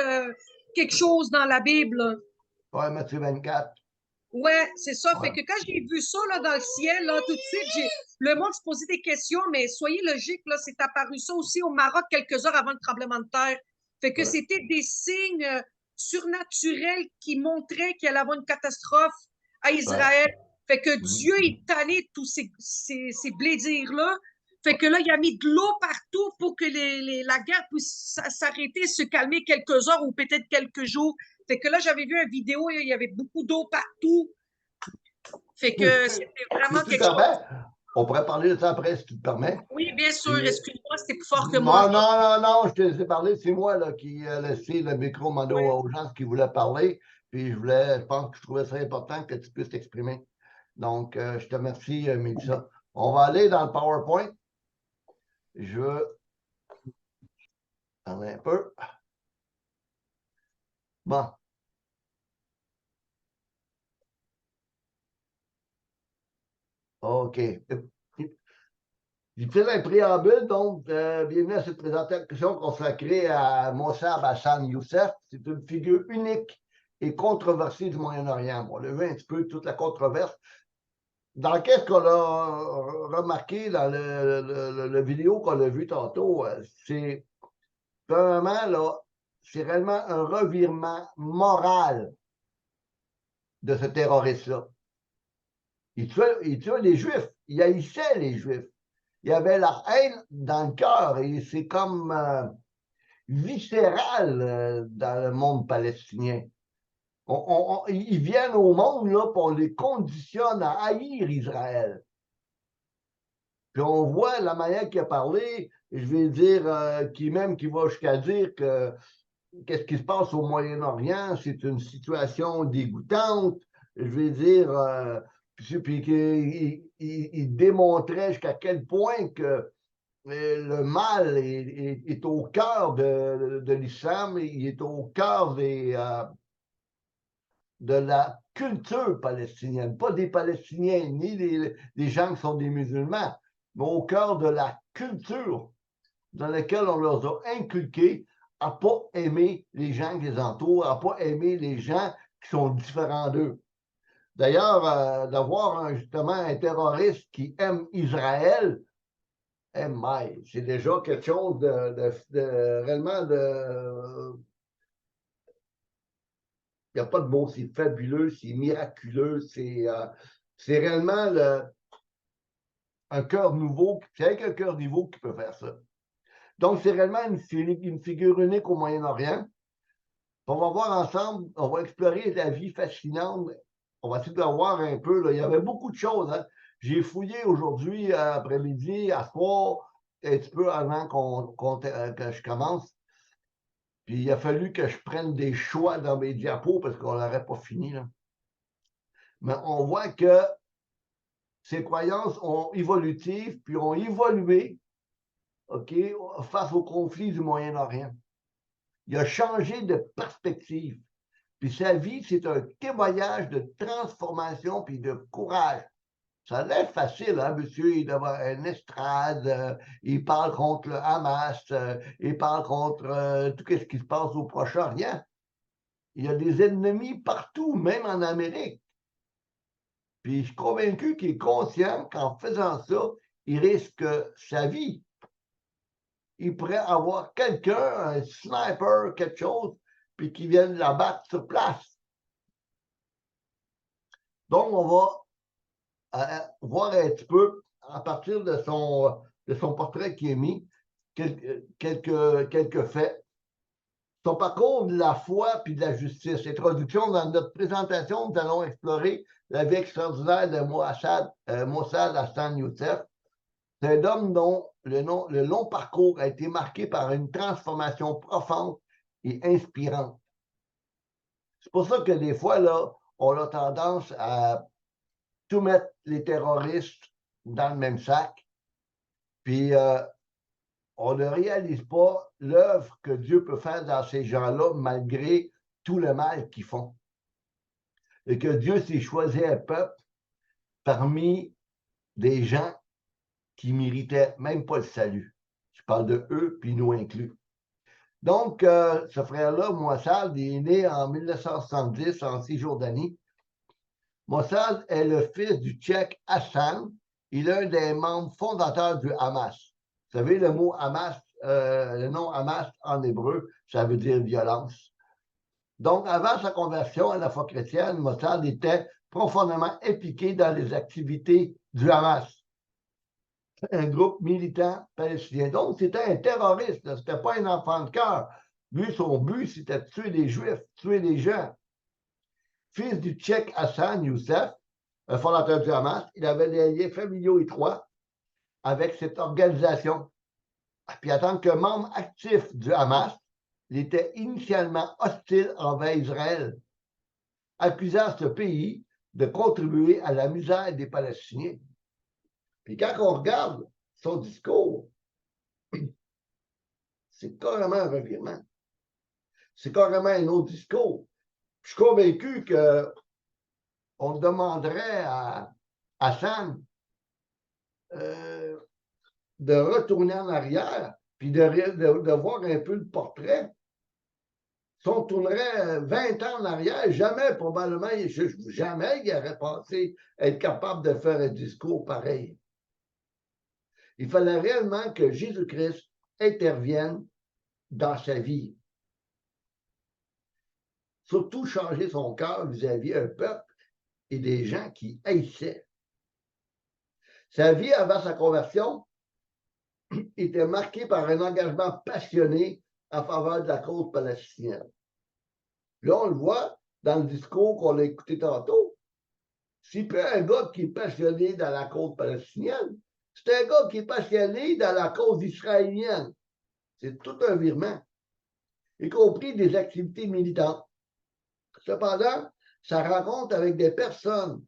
quelque chose dans la Bible, là. ouais, Matthieu 24. Ouais, c'est ça. Ouais, Fait que quand j'ai vu ça là, dans le ciel, là, tout de suite, le monde se posait des questions, mais soyez logique, là, c'est apparu ça aussi au Maroc quelques heures avant le tremblement de terre. Fait que ouais, c'était des signes surnaturels qui montraient qu'il allait avoir une catastrophe à ouais. Israël. Fait que Mhm. Dieu est tanné de tous ces blésires-là. Fait que là, il a mis de l'eau partout pour que la guerre puisse s'arrêter, se calmer quelques heures ou peut-être quelques jours. Fait que là, j'avais vu une vidéo, il y avait beaucoup d'eau partout. Fait que c'était Si vraiment tu quelque chose. permets, on pourrait parler de ça après, si tu te permets. Oui, bien sûr, Puis, excuse-moi, c'était plus fort que moi. non, non, non, non, je te laissé parler. C'est moi là, qui ai laissé le micro demander Ouais. aux gens qui voulaient parler. Puis je pense que je trouvais ça important que tu puisses t'exprimer. Donc, je te remercie, Mélissa. On va aller dans le PowerPoint. Je veux parler un peu. Bon. OK. Je fais un préambule, donc, bienvenue à cette présentation consacrée à Mossab Hassan Youssef. C'est une figure unique et controversée du Moyen-Orient. On a vu un petit peu toute la controverse. Dans qu'est-ce qu'on a remarqué dans le vidéo qu'on a vu tantôt, c'est vraiment là, c'est réellement un revirement moral de ce terroriste-là. Il tuait les Juifs, il haïssait les Juifs. Il y avait la haine dans le cœur et c'est comme viscéral dans le monde palestinien. Ils viennent au monde là, puis on les conditionne à haïr Israël. Puis on voit la manière qu'il a parlé, je vais dire, qui va jusqu'à dire que qu'est-ce qui se passe au Moyen-Orient, c'est une situation dégoûtante. Je vais dire, puis qu'il démontrait jusqu'à quel point que le mal est au cœur de l'islam, il est au cœur de la culture palestinienne, pas des Palestiniens, ni des gens qui sont des musulmans, mais au cœur de la culture dans laquelle on leur a inculqué à ne pas aimer les gens qui les entourent, à ne pas aimer les gens qui sont différents d'eux. D'ailleurs, d'avoir justement un terroriste qui aime Israël, c'est déjà quelque chose de réellement de. Il n'y a pas de mots, c'est fabuleux, c'est miraculeux, c'est réellement un cœur nouveau, c'est avec un cœur nouveau qui peut faire ça. Donc, c'est réellement une figure unique au Moyen-Orient. On va voir ensemble, on va explorer la vie fascinante. On va essayer de voir un peu. Là. Il y avait beaucoup de choses. Hein. J'ai fouillé aujourd'hui, après-midi, à soir, un petit peu avant que je commence. Puis il a fallu que je prenne des choix dans mes diapos parce qu'on n'aurait pas fini. Là. Mais on voit que ses croyances ont évolutives, puis ont évolué, OK, face aux conflits du Moyen-Orient. Il a changé de perspective. Puis sa vie, c'est un témoignage de transformation puis de courage. Ça a l'air facile, hein, monsieur, il doit avoir une estrade, il parle contre le Hamas, il parle contre tout ce qui se passe au Proche-Orient. Il y a des ennemis partout, même en Amérique. Puis je suis convaincu qu'il est conscient qu'en faisant ça, il risque sa vie. Il pourrait avoir quelqu'un, un sniper, quelque chose, puis qui vienne l'abattre sur place. Donc, on va voir un petit peu, à partir de son portrait qui est mis, quelques faits. Son parcours de la foi puis de la justice. Introduction, dans notre présentation, nous allons explorer la vie extraordinaire de Mossad Hassan Youssef. C'est un homme dont le long parcours a été marqué par une transformation profonde et inspirante. C'est pour ça que des fois, là, on a tendance à tout mettre les terroristes dans le même sac, puis on ne réalise pas l'œuvre que Dieu peut faire dans ces gens-là malgré tout le mal qu'ils font. Et que Dieu s'est choisi un peuple parmi des gens qui méritaient même pas le salut. Je parle de eux, puis nous inclus. Donc, ce frère-là, Mossad, il est né en 1970 en Cisjordanie. Mossad est le fils du Tchèque Hassan. Il est un des membres fondateurs du Hamas. Vous savez, le mot Hamas, le nom Hamas en hébreu, ça veut dire violence. Donc, avant sa conversion à la foi chrétienne, Mossad était profondément impliqué dans les activités du Hamas, un groupe militant palestinien. Donc, c'était un terroriste, ce n'était pas un enfant de cœur. Lui, son but, c'était de tuer des Juifs, tuer des gens. Fils du Tchèque Hassan Youssef, un fondateur du Hamas, il avait des liens familiaux étroits avec cette organisation. Puis en tant que membre actif du Hamas, il était initialement hostile envers Israël, accusant ce pays de contribuer à la misère des Palestiniens. Puis quand on regarde son discours, c'est carrément un revirement. C'est carrément un autre discours. Je suis convaincu qu'on demanderait à Hassan de retourner en arrière, puis de voir un peu le portrait. Si on tournerait 20 ans en arrière, jamais, probablement, jamais il aurait pensé être capable de faire un discours pareil. Il fallait réellement que Jésus-Christ intervienne dans sa vie. Surtout changer son cœur vis-à-vis d'un peuple et des gens qui haïssaient. Sa vie avant sa conversion était marquée par un engagement passionné en faveur de la cause palestinienne. Là, on le voit dans le discours qu'on a écouté tantôt. C'est pas un gars qui est passionné dans la cause palestinienne, c'est un gars qui est passionné dans la cause israélienne. C'est tout un virement, y compris des activités militantes. Cependant, sa rencontre avec des personnes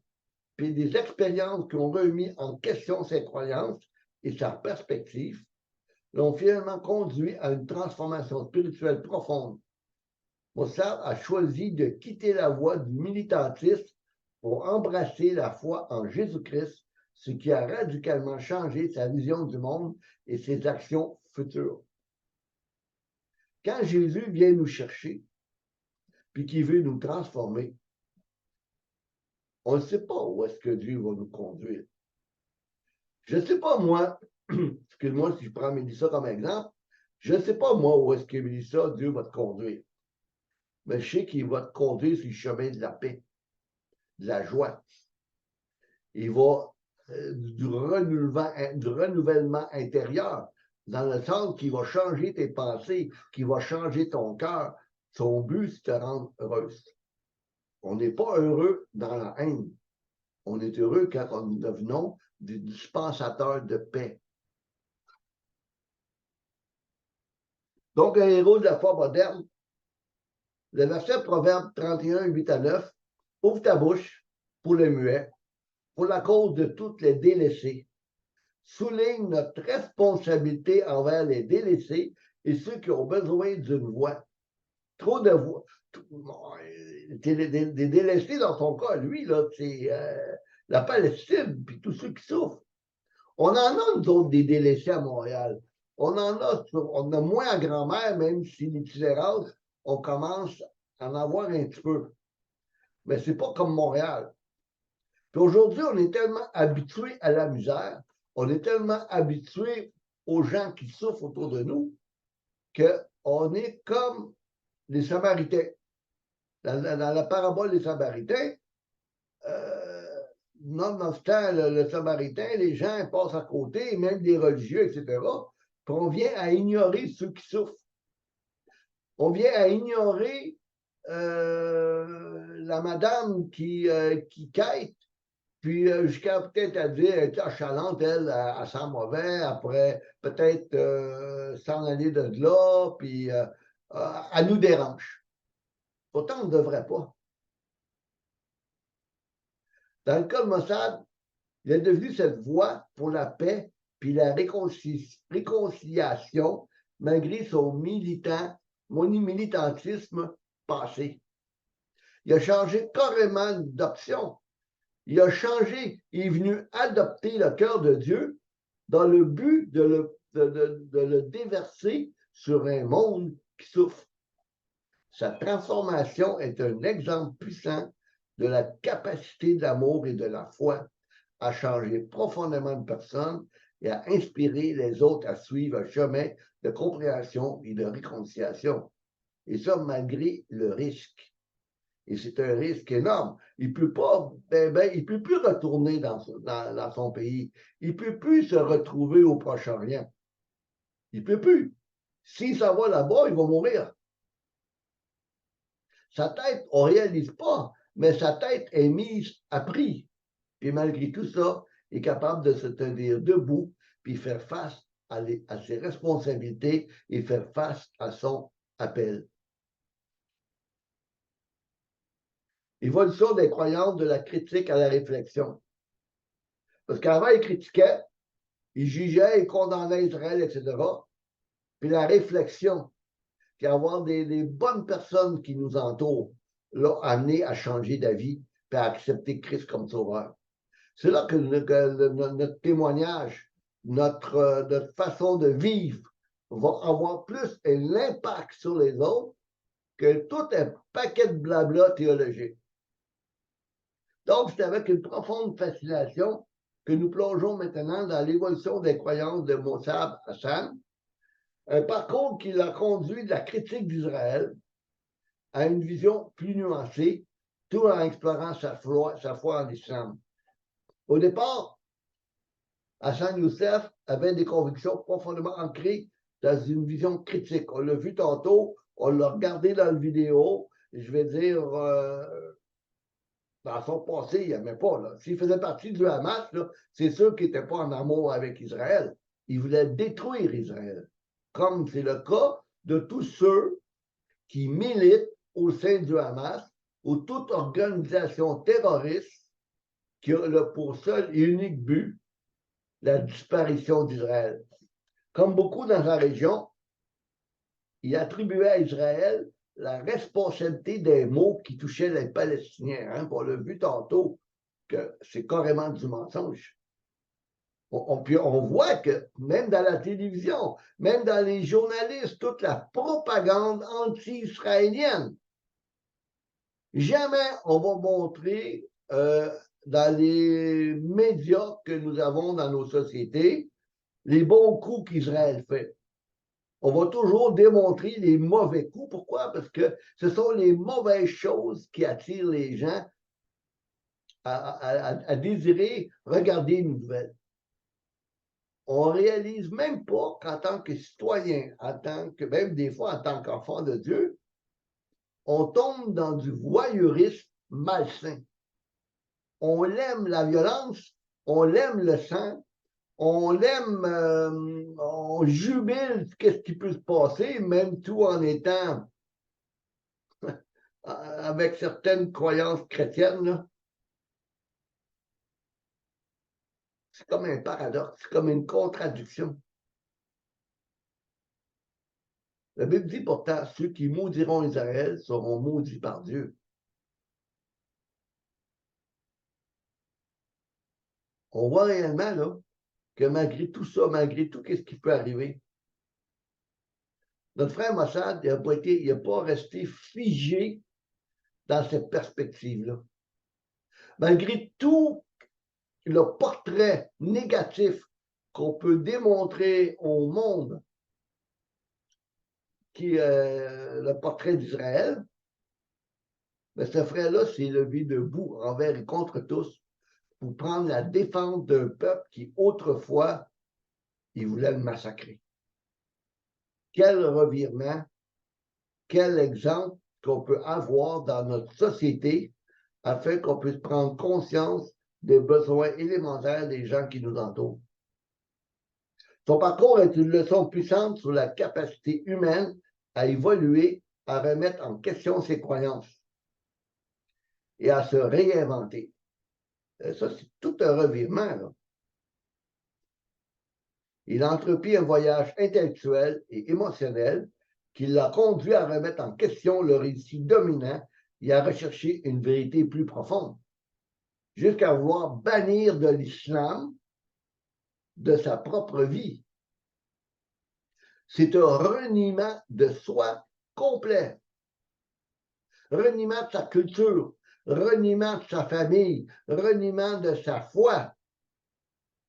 et des expériences qui ont remis en question ses croyances et sa perspective l'ont finalement conduit à une transformation spirituelle profonde. Mossad a choisi de quitter la voie du militantisme pour embrasser la foi en Jésus-Christ, ce qui a radicalement changé sa vision du monde et ses actions futures. Quand Jésus vient nous chercher, puis qu'il veut nous transformer, on ne sait pas où est-ce que Dieu va nous conduire. Je ne sais pas moi, excuse-moi si je prends Mélissa comme exemple, je ne sais pas moi où est-ce que Mélissa, Dieu va te conduire. Mais je sais qu'il va te conduire sur le chemin de la paix, de la joie. Il va du renouvellement intérieur, dans le sens qu'il va changer tes pensées, qu'il va changer ton cœur. Son but, c'est de te rendre heureuse. On n'est pas heureux dans la haine. On est heureux quand nous devenons des dispensateurs de paix. Donc, un héros de la foi moderne, le verset Proverbe 31, 8 à 9, ouvre ta bouche pour les muets, pour la cause de toutes les délaissés, souligne notre responsabilité envers les délaissés et ceux qui ont besoin d'une voix. Trop de voix. Des délaissés dans son cas, lui, là, c'est la Palestine, puis tous ceux qui souffrent. On en a, nous autres, des délaissés à Montréal. On a moins à grand-mère, même si l'itinérance, on commence à en avoir un petit peu. Mais c'est pas comme Montréal. Puis aujourd'hui, on est tellement habitué à la misère, on est tellement habitué aux gens qui souffrent autour de nous, qu'on est comme les Samaritains. Dans la parabole des Samaritains, nonobstant le Samaritain, les gens passent à côté, même des religieux, etc. Puis on vient à ignorer ceux qui souffrent. On vient à ignorer la madame qui quête, puis jusqu'à peut-être à dire, elle est achalante, elle sent mauvais, après peut-être s'en aller de là, puis elle nous dérange. Pourtant, on ne devrait pas. Dans le cas de Mossad, il est devenu cette voie pour la paix puis la réconciliation malgré son militantisme passé. Il a changé carrément d'option. Il a changé, il est venu adopter le cœur de Dieu dans le but de le déverser sur un monde qui souffre. Sa transformation est un exemple puissant de la capacité de l'amour et de la foi à changer profondément une personne et à inspirer les autres à suivre un chemin de compréhension et de réconciliation. Et ça, malgré le risque. Et c'est un risque énorme. Il ne peut pas, il peut plus retourner dans son pays. Il ne peut plus se retrouver au Proche-Orient. Il ne peut plus. S'il s'en va là-bas, il va mourir. Sa tête, on ne réalise pas, mais sa tête est mise à prix. Et malgré tout ça, il est capable de se tenir debout puis faire face à ses responsabilités et faire face à son appel. Évolution des croyances de la critique à la réflexion. Parce qu'avant, il critiquait, il jugeait, il condamnait Israël, etc. Puis la réflexion, puis avoir des bonnes personnes qui nous entourent, l'ont amené à changer d'avis puis à accepter Christ comme sauveur. C'est là que notre témoignage, notre façon de vivre va avoir plus l'impact sur les autres que tout un paquet de blabla théologique. Donc, c'est avec une profonde fascination que nous plongeons maintenant dans l'évolution des croyances de Mossad Hassan, un parcours qui l'a conduit de la critique d'Israël à une vision plus nuancée, tout en explorant sa foi en l'islam. Au départ, Hassan Youssef avait des convictions profondément ancrées dans une vision critique. On l'a vu tantôt, on l'a regardé dans la vidéo, je vais dire, dans son passé, il n'aimait pas. S'il faisait partie du Hamas, c'est sûr qu'il n'était pas en amour avec Israël. Il voulait détruire Israël, comme c'est le cas de tous ceux qui militent au sein du Hamas ou toute organisation terroriste qui a pour seul et unique but la disparition d'Israël. Comme beaucoup dans la région, il attribuait à Israël la responsabilité des maux qui touchaient les Palestiniens. On l'a vu tantôt que c'est carrément du mensonge. Puis on voit que même dans la télévision, même dans les journalistes, toute la propagande anti-israélienne, jamais on va montrer dans les médias que nous avons dans nos sociétés les bons coups qu'Israël fait. On va toujours démontrer les mauvais coups. Pourquoi? Parce que ce sont les mauvaises choses qui attirent les gens à désirer regarder une nouvelle. On ne réalise même pas qu'en tant que citoyen, même des fois en tant qu'enfant de Dieu, on tombe dans du voyeurisme malsain. On aime la violence, on aime le sang, on l'aime, on jubile qu'est-ce qui peut se passer, même tout en étant avec certaines croyances chrétiennes. Là. C'est comme un paradoxe, c'est comme une contradiction. La Bible dit pourtant, ceux qui maudiront Israël seront maudits par Dieu. On voit réellement là, que malgré tout ça, malgré tout ce qui peut arriver, notre frère Mossad il n'a pas resté figé dans cette perspective-là. Malgré tout le portrait négatif qu'on peut démontrer au monde, qui est le portrait d'Israël, mais ce frère-là s'est levé debout envers et contre tous pour prendre la défense d'un peuple qui, autrefois, il voulait le massacrer. Quel revirement, quel exemple qu'on peut avoir dans notre société afin qu'on puisse prendre conscience des besoins élémentaires des gens qui nous entourent. Son parcours est une leçon puissante sur la capacité humaine à évoluer, à remettre en question ses croyances et à se réinventer. Et ça, c'est tout un revirement, là. Il a entrepris un voyage intellectuel et émotionnel qui l'a conduit à remettre en question le récit dominant et à rechercher une vérité plus profonde, jusqu'à vouloir bannir de l'islam de sa propre vie. C'est un reniement de soi complet, reniement de sa culture, reniement de sa famille, reniement de sa foi.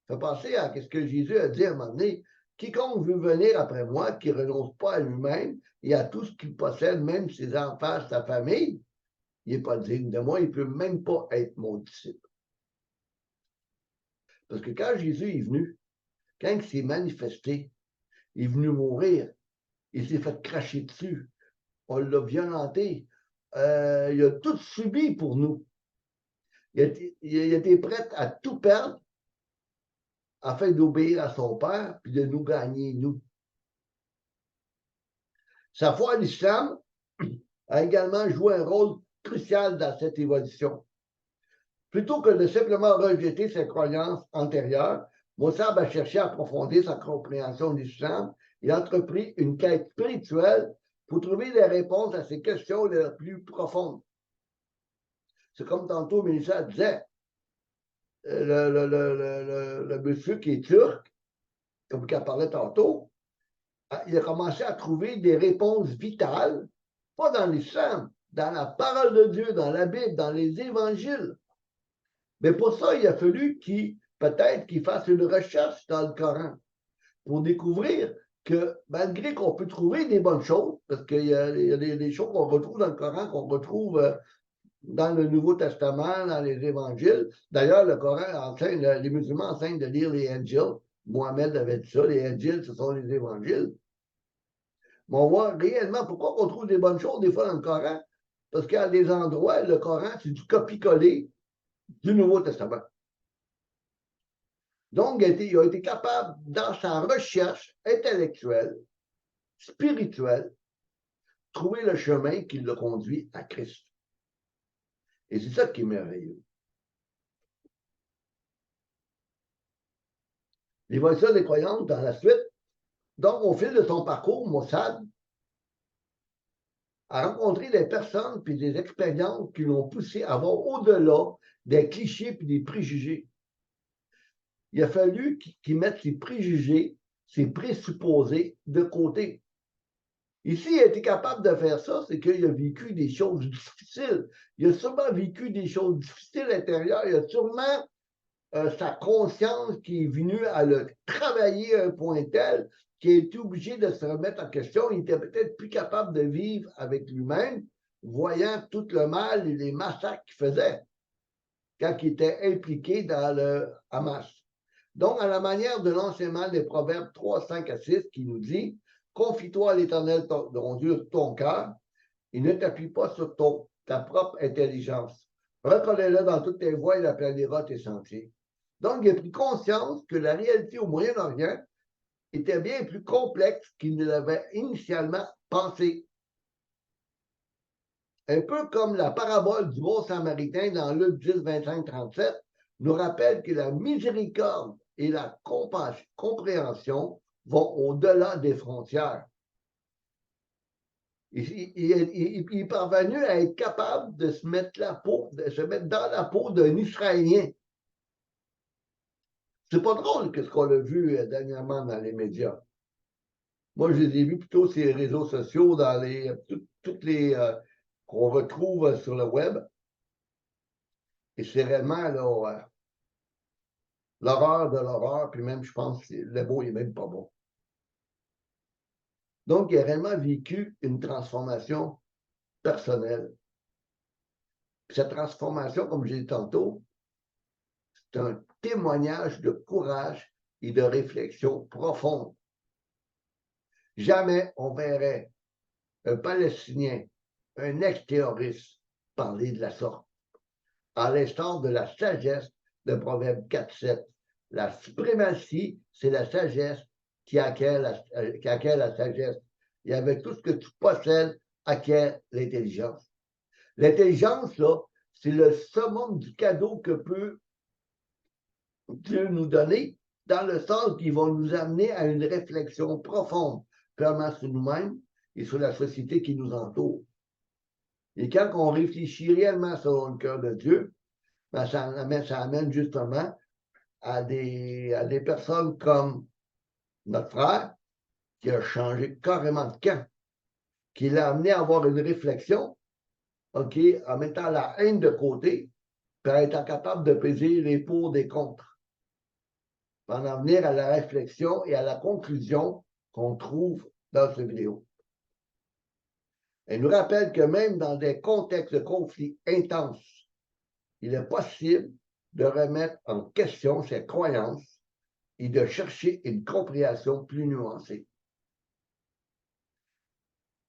Ça fait penser à ce que Jésus a dit à un moment donné, quiconque veut venir après moi, qui ne renonce pas à lui-même et à tout ce qu'il possède, même ses enfants, sa famille, il n'est pas digne de moi, il ne peut même pas être mon disciple. Parce que quand Jésus est venu, quand il s'est manifesté, il est venu mourir, il s'est fait cracher dessus, on l'a violenté, il a tout subi pour nous. Il a été prêt à tout perdre afin d'obéir à son Père puis de nous gagner, nous. Sa foi en l'islam a également joué un rôle crucial dans cette évolution. Plutôt que de simplement rejeter ses croyances antérieures, Mossad a cherché à approfondir sa compréhension de l'islam et a entrepris une quête spirituelle pour trouver des réponses à ses questions les plus profondes. C'est comme tantôt Mélissa disait, le monsieur qui est turc, comme qu'elle parlait tantôt, il a commencé à trouver des réponses vitales, pas dans l'islam, dans la parole de Dieu, dans la Bible, dans les évangiles. Mais pour ça, il a fallu peut-être qu'il fasse une recherche dans le Coran pour découvrir que malgré qu'on peut trouver des bonnes choses, parce qu'il y a des choses qu'on retrouve dans le Coran, qu'on retrouve dans le Nouveau Testament, dans les évangiles. D'ailleurs, le Coran enseigne, les musulmans enseignent de lire les Injils. Mohamed avait dit ça, les Injils, ce sont les évangiles. Mais on voit réellement pourquoi on trouve des bonnes choses des fois dans le Coran. Parce qu'à des endroits, le Coran, c'est du copier-coller du Nouveau Testament. Donc, il a été capable, dans sa recherche intellectuelle, spirituelle, trouver le chemin qui l'a conduit à Christ. Et c'est ça qui est merveilleux. L'évolution des croyances dans la suite. Donc, au fil de son parcours, Mossad a rencontré des personnes puis des expériences qui l'ont poussé à voir au-delà des clichés puis des préjugés. Il a fallu qu'il mette ses préjugés, ses présupposés de côté. Ici, il a été capable de faire ça, c'est qu'il a vécu des choses difficiles. Il a sûrement vécu des choses difficiles à l'intérieur. Il a sûrement sa conscience qui est venue à le travailler à un point tel qu'il a été obligé de se remettre en question. Il était peut-être plus capable de vivre avec lui-même, voyant tout le mal et les massacres qu'il faisait quand il était impliqué dans le Hamas. Donc, à la manière de l'enseignement des Proverbes 3, 5 à 6, qui nous dit « Confie-toi à l'Éternel, ton Dieu, ton cœur, et ne t'appuie pas sur ta propre intelligence. Reconnais-le dans toutes tes voies, il aplanira tes sentiers. » Donc, il a pris conscience que la réalité au Moyen-Orient était bien plus complexe qu'il ne l'avait initialement pensé. Un peu comme la parabole du bon samaritain dans Luc 10, 25, 37, nous rappelle que la miséricorde et la compréhension vont au-delà des frontières. Il est parvenu à être capable de se mettre dans la peau d'un Israélien. C'est pas drôle que ce qu'on a vu dernièrement dans les médias. Moi, je les ai vus plutôt sur les réseaux sociaux, dans toutes les qu'on retrouve sur le web. Et c'est vraiment là, l'horreur de l'horreur, puis même, je pense que le mot n'est même pas bon. Donc, il a réellement vécu une transformation personnelle. Puis cette transformation, comme j'ai dit tantôt, c'est un témoignage de courage et de réflexion profonde. Jamais on verrait un Palestinien, un ex-terroriste, parler de la sorte. À l'instar de la sagesse de Proverbe 4.7. La suprématie, c'est la sagesse qui acquiert la sagesse. Et avec tout ce que tu possèdes, acquiert l'intelligence. L'intelligence, là, c'est le summum du cadeau que peut Dieu nous donner, dans le sens qu'il va nous amener à une réflexion profonde, premièrement sur nous-mêmes et sur la société qui nous entoure. Et quand on réfléchit réellement sur le cœur de Dieu, ben ça amène justement à des personnes comme notre frère, qui a changé carrément de camp, qui l'a amené à avoir une réflexion, OK, en mettant la haine de côté, puis en étant capable de peser les pour des contre, pour en venir à la réflexion et à la conclusion qu'on trouve dans cette vidéo. Elle nous rappelle que même dans des contextes de conflits intenses, il est possible de remettre en question ses croyances et de chercher une compréhension plus nuancée.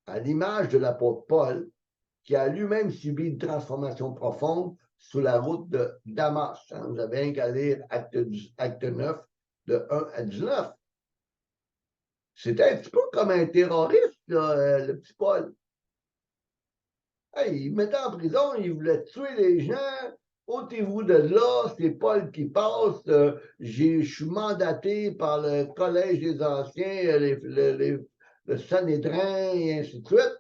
À l'image de l'apôtre Paul, qui a lui-même subi une transformation profonde sur la route de Damas. Vous avez qu'à lire acte 9, de 1 à 19. C'était un petit peu comme un terroriste, là, le petit Paul. Hey, il mettait en prison, il voulait tuer les gens. Ôtez-vous de là, c'est Paul qui passe. Je suis mandaté par le Collège des Anciens, le Sanhédrin, et ainsi de suite.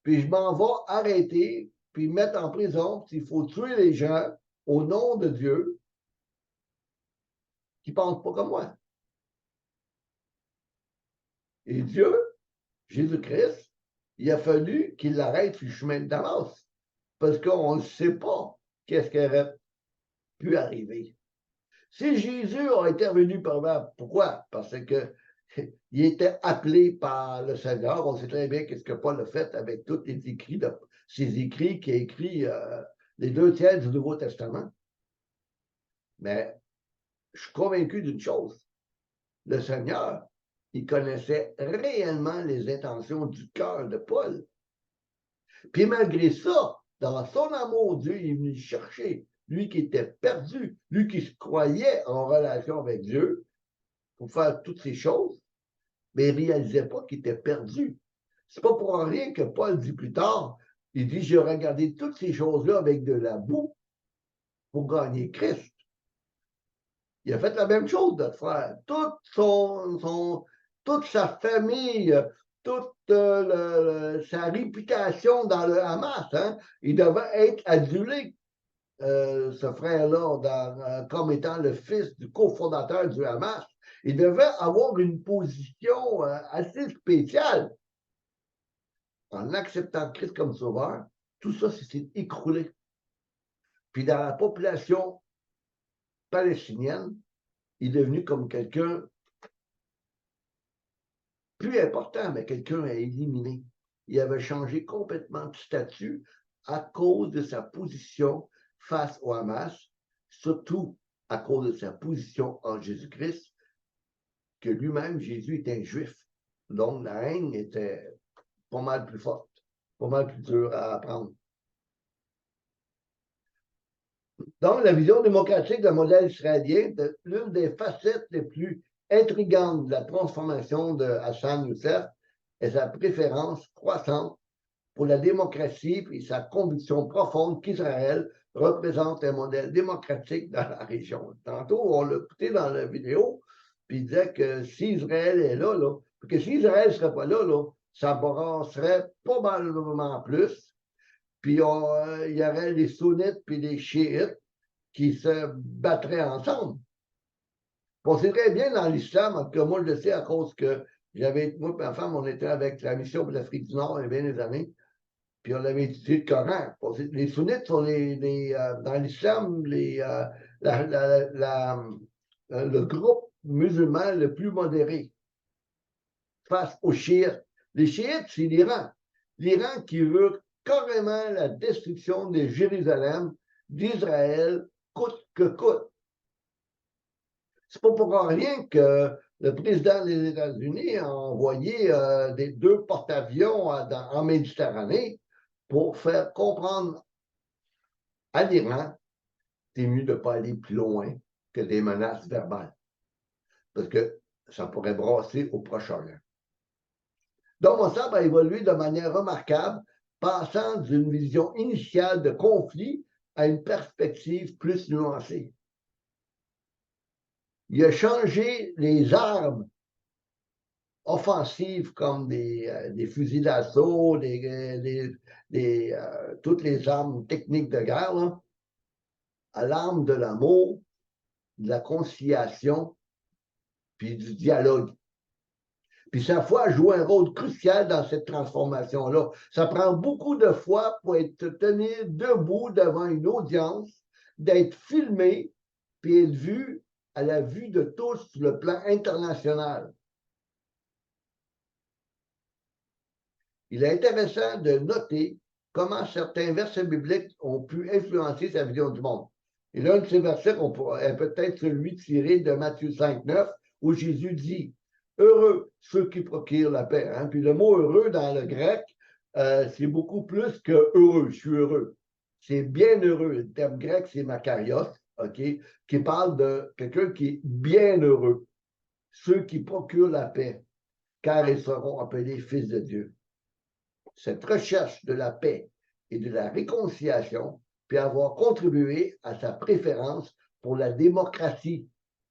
Puis je m'en vais arrêter, puis mettre en prison, s'il faut tuer les gens au nom de Dieu qui ne pensent pas comme moi. Et Dieu, Jésus-Christ, il a fallu qu'il arrête sur le chemin de Damas, parce qu'on ne sait pas qu'est-ce qui aurait pu arriver. Si Jésus a intervenu par là, pourquoi? Parce que il était appelé par le Seigneur. On sait très bien qu'est-ce que Paul a fait avec tous les écrits, ses écrits qui a écrit les 2 tiers du Nouveau Testament. Mais je suis convaincu d'une chose. Le Seigneur, il connaissait réellement les intentions du cœur de Paul. Puis malgré ça, dans son amour, Dieu il est venu chercher. Lui qui était perdu, lui qui se croyait en relation avec Dieu pour faire toutes ces choses, mais il ne réalisait pas qu'il était perdu. Ce n'est pas pour rien que Paul dit plus tard, il dit, j'ai regardé toutes ces choses-là avec de la boue pour gagner Christ. Il a fait la même chose, notre frère. Toute sa famille, toute sa réputation dans le Hamas, hein, il devait être adulé, ce frère-là, comme étant le fils du cofondateur du Hamas. Il devait avoir une position assez spéciale. En acceptant Christ comme sauveur, tout ça s'est écroulé. Puis dans la population palestinienne, il est devenu comme quelqu'un plus important, mais quelqu'un à éliminer. Il avait changé complètement de statut à cause de sa position face au Hamas, surtout à cause de sa position en Jésus-Christ, que lui-même, Jésus, était un juif. Donc, la haine était pas mal plus forte, pas mal plus dure à apprendre. Donc, la vision démocratique d'un modèle israélien, l'une des facettes les plus intrigantes de la transformation de Hassan Youssef est sa préférence croissante pour la démocratie et sa conviction profonde qu'Israël représente un modèle démocratique dans la région. Tantôt, on l'a écouté dans la vidéo, puis il disait que si Israël est là, que si Israël ne serait pas là, ça brasserait probablement plus. Puis il y aurait les sunnites puis les chiites qui se battraient ensemble. On sait très bien dans l'islam, en tout cas, moi je le sais à cause que moi et ma femme, on était avec la mission pour l'Afrique du Nord il y a bien des années, puis on avait étudié le Coran. Les sunnites sont dans l'islam le groupe musulman le plus modéré face aux chiites. Les chiites, c'est l'Iran. L'Iran qui veut carrément la destruction de Jérusalem, d'Israël, coûte que coûte. C'est pas pour rien que le président des États-Unis a envoyé des 2 porte-avions en Méditerranée pour faire comprendre à l'Iran que c'est mieux de ne pas aller plus loin que des menaces verbales. Parce que ça pourrait brasser au Proche-Orient. Donc, Mossad a évolué de manière remarquable, passant d'une vision initiale de conflit à une perspective plus nuancée. Il a changé les armes offensives comme des fusils d'assaut, toutes les armes techniques de guerre, là, à l'arme de l'amour, de la conciliation, puis du dialogue. Puis sa foi joue un rôle crucial dans cette transformation-là. Ça prend beaucoup de foi pour être tenu debout devant une audience, d'être filmé, puis être vu à la vue de tous sur le plan international. Il est intéressant de noter comment certains versets bibliques ont pu influencer sa vision du monde. Et l'un de ces versets est peut-être celui tiré de Matthieu 5,9, où Jésus dit « Heureux ceux qui procurent la paix ». Hein? Puis le mot « heureux » dans le grec, c'est beaucoup plus que « heureux », je suis heureux. C'est bien heureux. Le terme grec, c'est makarios, qui parle de quelqu'un qui est bien heureux. Ceux qui procurent la paix, car ils seront appelés fils de Dieu. Cette recherche de la paix et de la réconciliation peut avoir contribué à sa préférence pour la démocratie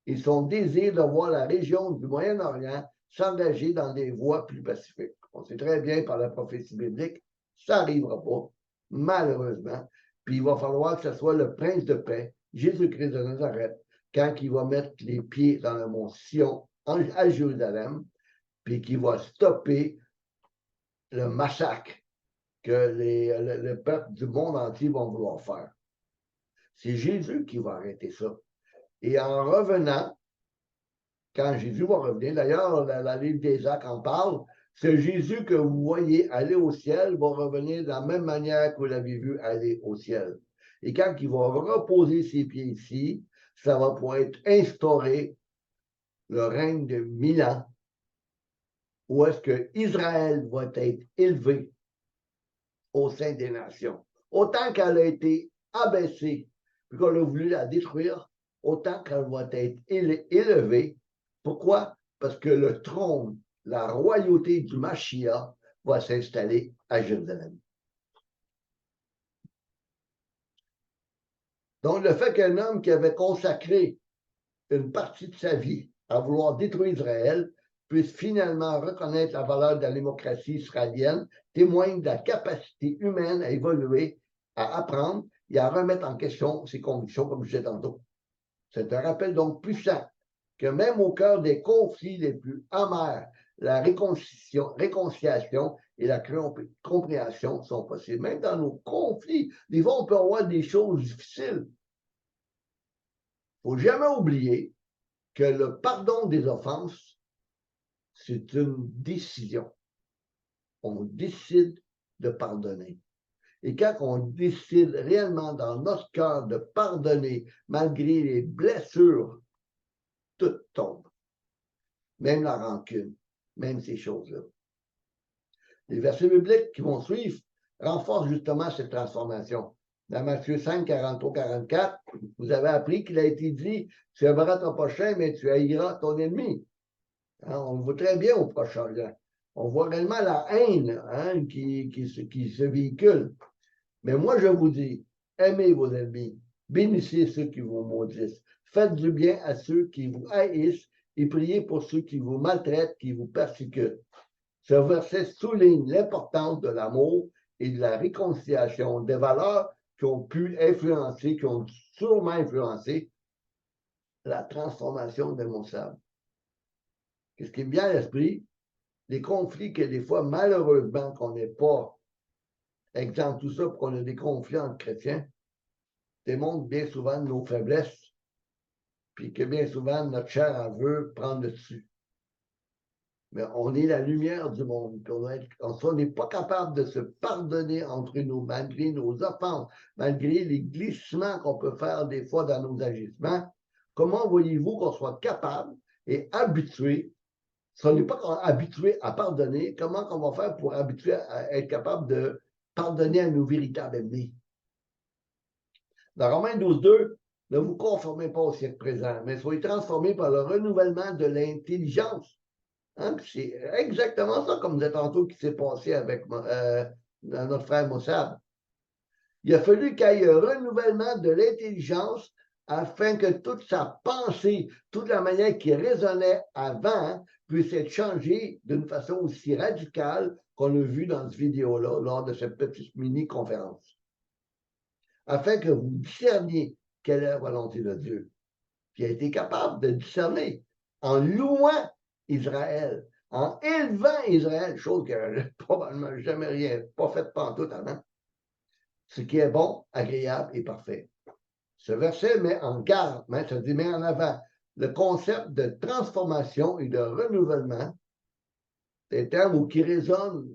et son désir de voir la région du Moyen-Orient s'engager dans des voies plus pacifiques. On sait très bien par la prophétie biblique, ça n'arrivera pas, malheureusement. Puis il va falloir que ce soit le prince de paix, Jésus-Christ de Nazareth, quand il va mettre les pieds dans le mont Sion à Jérusalem, puis qu'il va stopper le massacre que le peuple du monde entier vont vouloir faire. C'est Jésus qui va arrêter ça. Et en revenant, quand Jésus va revenir, d'ailleurs, la livre des Actes en parle, ce Jésus que vous voyez aller au ciel va revenir de la même manière que vous l'avez vu aller au ciel. Et quand il va reposer ses pieds ici, ça va pouvoir être instauré le règne de 1000 ans, où est-ce que Israël va être élevé au sein des nations. Autant qu'elle a été abaissée, puis qu'on a voulu la détruire, autant qu'elle va être élevée. Pourquoi? Parce que le trône, la royauté du Mashiach va s'installer à Jérusalem. Donc, le fait qu'un homme qui avait consacré une partie de sa vie à vouloir détruire Israël puisse finalement reconnaître la valeur de la démocratie israélienne témoigne de la capacité humaine à évoluer, à apprendre et à remettre en question ses convictions, comme je disais tantôt. C'est un rappel donc puissant que même au cœur des conflits les plus amers, la réconciliation et la compréhension sont possibles. Même dans nos conflits, des fois, on peut avoir des choses difficiles. Il ne faut jamais oublier que le pardon des offenses, c'est une décision. On décide de pardonner. Et quand on décide réellement dans notre cœur de pardonner, malgré les blessures, tout tombe. Même la rancune, même ces choses-là. Les versets bibliques qui vont suivre renforcent justement cette transformation. Dans Matthieu 5, 43-44, vous avez appris qu'il a été dit, tu aimeras ton prochain, mais tu haïras ton ennemi. Hein, on le voit très bien au Proche-Orient. On voit réellement la haine hein, qui se véhicule. Mais moi, je vous dis, aimez vos ennemis, bénissez ceux qui vous maudissent, faites du bien à ceux qui vous haïssent et priez pour ceux qui vous maltraitent, qui vous persécutent. Ce verset souligne l'importance de l'amour et de la réconciliation, des valeurs qui ont pu influencer, qui ont sûrement influencé la transformation de Moussab. Qu'est-ce qui est bien à l'esprit? Les conflits que des fois, malheureusement, qu'on n'est pas exempt de tout ça, pour qu'on ait des conflits entre chrétiens, démontrent bien souvent nos faiblesses, puis que bien souvent, notre chair en veut prendre le dessus. Mais on est la lumière du monde. On n'est pas capable de se pardonner entre nous, malgré nos offenses, malgré les glissements qu'on peut faire des fois dans nos agissements. Comment voyez-vous qu'on soit capable et habitué, si on n'est pas habitué à pardonner, comment on va faire pour habituer à être capable de pardonner à nos véritables ennemis? Dans Romains 12:2, ne vous conformez pas au siècle présent, mais soyez transformés par le renouvellement de l'intelligence. Hein? C'est exactement ça, comme vous êtes tantôt, qui s'est passé avec notre frère Moussab. Il a fallu qu'il y ait un renouvellement de l'intelligence afin que toute sa pensée, toute la manière qui résonnait avant, puisse être changée d'une façon aussi radicale qu'on a vu dans cette vidéo-là, lors de cette petite mini-conférence. Afin que vous discerniez quelle est la volonté de Dieu. Puis il a été capable de discerner en louant Israël, en élevant Israël, chose que probablement jamais rien, pas fait pantoute avant, ce qui est bon, agréable et parfait. Ce verset met en garde, ça dit met en avant le concept de transformation et de renouvellement, des termes qui résonnent,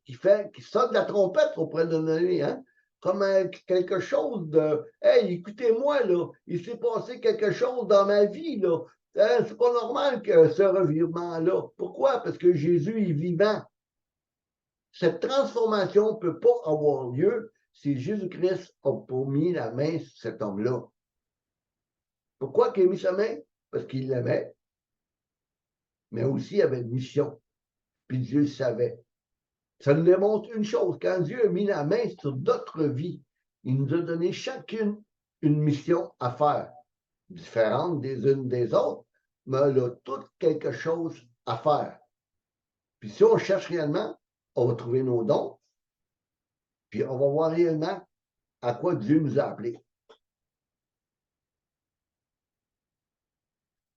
qui sonne de la trompette, on pourrait le donner, hein? Comme quelque chose de « Hey, écoutez-moi, là, il s'est passé quelque chose dans ma vie, là. C'est pas normal que ce revirement-là. Pourquoi? Parce que Jésus est vivant. Cette transformation ne peut pas avoir lieu si Jésus-Christ n'a pas mis la main sur cet homme-là. Pourquoi il a mis sa main? Parce qu'il l'aimait, mais aussi il avait une mission. Puis Dieu le savait. Ça nous démontre une chose, quand Dieu a mis la main sur d'autres vies, il nous a donné chacune une mission à faire, différente des unes des autres, mais elle a toutes quelque chose à faire. Puis si on cherche réellement, on va trouver nos dons, puis on va voir réellement à quoi Dieu nous a appelés.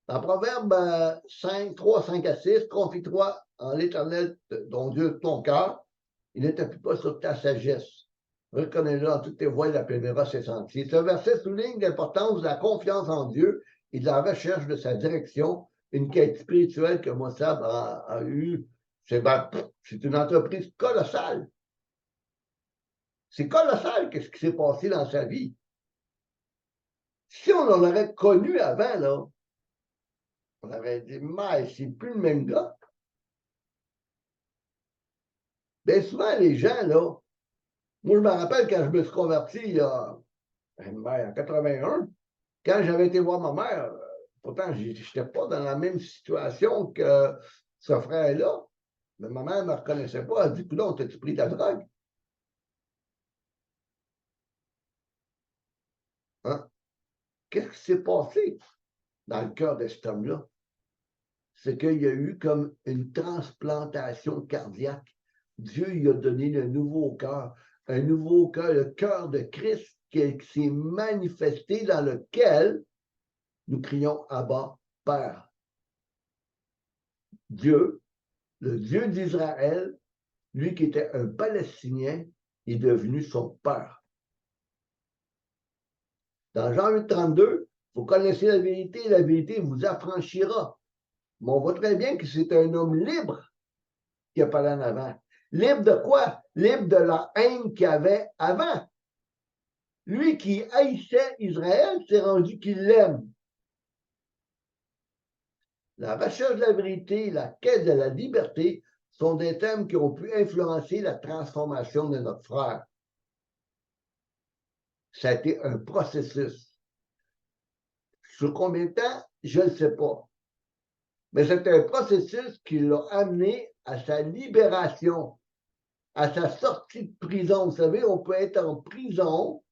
Dans Proverbe 5, 3, 5 à 6, confie-toi en l'Éternel, dont Dieu est ton cœur, il ne t'appuie pas sur ta sagesse. Reconnais-le en toutes tes voies, il aplanira ses sentiers. Ce verset souligne l'importance de la confiance en Dieu et de la recherche de sa direction, une quête spirituelle que Moussab a eue. C'est une entreprise colossale. C'est colossal ce qui s'est passé dans sa vie. Si on l'aurait connu avant, là, on aurait dit, mais c'est plus le même gars. Bien souvent, les gens, là, moi, je me rappelle quand je me suis converti en 81, quand j'avais été voir ma mère, pourtant, je n'étais pas dans la même situation que ce frère-là, mais ma mère ne me reconnaissait pas. Elle dit, coudonc, t'as-tu pris ta drogue? Hein? Qu'est-ce qui s'est passé dans le cœur de cet homme-là? C'est qu'il y a eu comme une transplantation cardiaque. Dieu lui a donné le nouveau cœur, un nouveau cœur, le cœur de Christ qui s'est manifesté dans lequel nous crions Abba, Père. Dieu, le Dieu d'Israël, lui qui était un Palestinien, est devenu son Père. Dans Jean 8,32, vous connaissez la vérité vous affranchira. Mais on voit très bien que c'est un homme libre qui a parlé en avant. Libre de quoi? Libre de la haine qu'il avait avant. Lui qui haïssait Israël, s'est rendu qu'il l'aime. La recherche de la vérité et la quête de la liberté sont des thèmes qui ont pu influencer la transformation de notre frère. Ça a été un processus. Sur combien de temps? Je ne sais pas. Mais c'est un processus qui l'a amené à sa libération, à sa sortie de prison. Vous savez, on peut être en prison,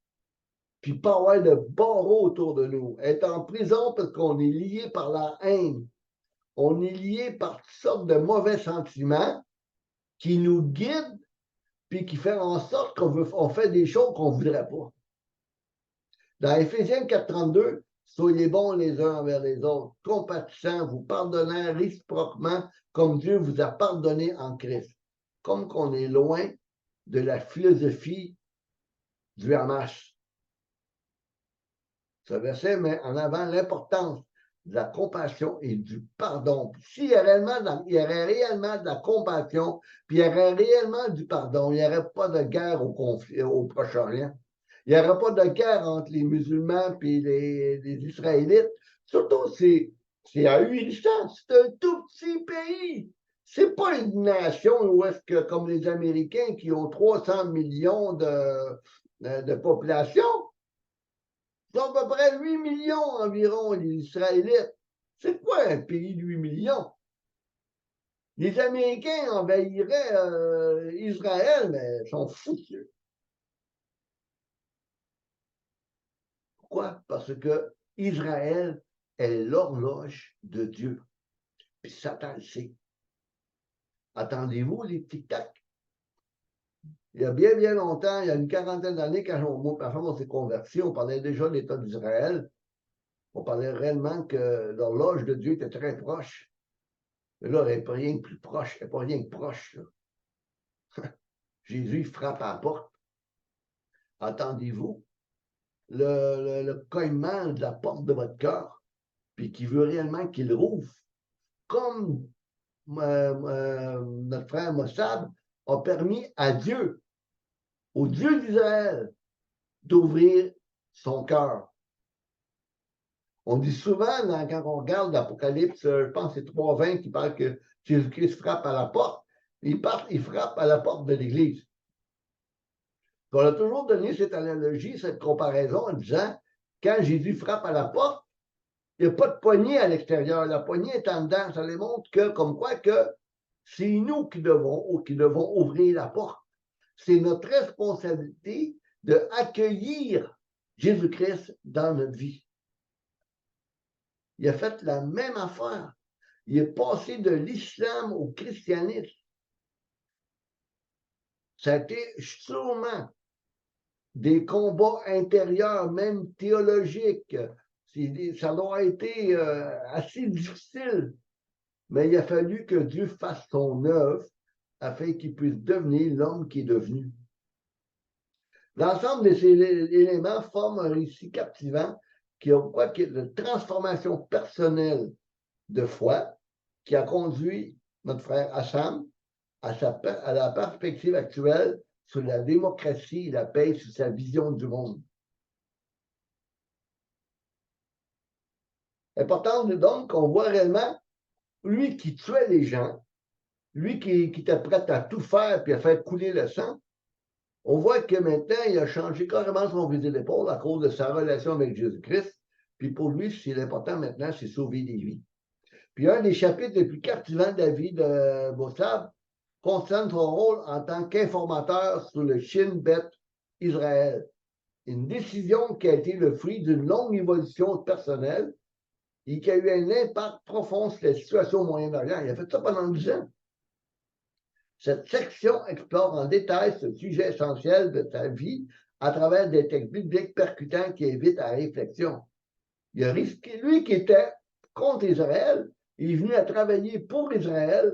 puis pas avoir de barreaux autour de nous. Être en prison parce qu'on est lié par la haine. On est lié par toutes sortes de mauvais sentiments qui nous guident, puis qui font en sorte qu'on fait des choses qu'on ne voudrait pas. Dans Éphésiens 4,32, soyez bons les uns envers les autres, compatissants, vous pardonnant réciproquement comme Dieu vous a pardonné en Christ. Comme qu'on est loin de la philosophie du Hamas. Ce verset met en avant l'importance de la compassion et du pardon. S'il y aurait réellement de la compassion, puis il y aurait réellement du pardon, il n'y aurait pas de guerre au Proche-Orient. Il n'y aurait pas de guerre entre les musulmans et les Israélites. Surtout, c'est à 800. C'est un tout petit pays. C'est pas une nation où est-ce que, comme les Américains qui ont 300 millions de population, ils ont à peu près 8 millions environ, les Israélites. C'est quoi un pays de 8 millions? Les Américains envahiraient Israël, mais ils sont foutus. Pourquoi? Parce que Israël est l'horloge de Dieu. Puis Satan le sait. Attendez-vous les tic-tac? Il y a bien, bien longtemps, il y a une quarantaine d'années, quand ma femme s'est convertie, on parlait déjà de l'État d'Israël. On parlait réellement que l'horloge de Dieu était très proche. Mais là, elle n'est pas rien que plus proche. Elle n'est pas rien que proche. Jésus, il frappe à la porte. Attendez-vous le cognement de la porte de votre cœur, puis qui veut réellement qu'il rouvre, comme notre frère Mossab a permis à Dieu, au Dieu d'Israël, d'ouvrir son cœur. On dit souvent, quand on regarde l'Apocalypse, je pense que c'est 3,20 qui parle que Jésus-Christ frappe à la porte, il frappe à la porte de l'Église. On a toujours donné cette analogie, cette comparaison en disant, quand Jésus frappe à la porte, il n'y a pas de poignée à l'extérieur, la poignée est en dedans. Ça démontre que, comme quoi que c'est nous qui devons ouvrir la porte. C'est notre responsabilité d'accueillir Jésus-Christ dans notre vie. Il a fait la même affaire. Il est passé de l'islam au christianisme. Ça a été sûrement des combats intérieurs, même théologiques. Ça doit été assez difficile. Mais il a fallu que Dieu fasse son œuvre afin qu'il puisse devenir l'homme qui est devenu. L'ensemble de ces éléments forme un récit captivant qui a quoi de transformation personnelle de foi qui a conduit notre frère Hacham à la perspective actuelle sur la démocratie et la paix, sur sa vision du monde. Important donc qu'on voit réellement lui qui tuait les gens, lui qui était prêt à tout faire puis à faire couler le sang. On voit que maintenant, il a changé carrément son fusil d'épaule à cause de sa relation avec Jésus-Christ. Puis pour lui, ce qui est important maintenant, c'est sauver des vies. Puis un des chapitres les plus captivants de la vie de Mossab concerne son rôle en tant qu'informateur sur le Shin Bet Israël. Une décision qui a été le fruit d'une longue évolution personnelle et qui a eu un impact profond sur la situation au Moyen-Orient. Il a fait ça pendant 10 ans. Cette section explore en détail ce sujet essentiel de sa vie à travers des textes bibliques percutants qui invitent à la réflexion. Il a risqué, lui qui était contre Israël, il est venu à travailler pour Israël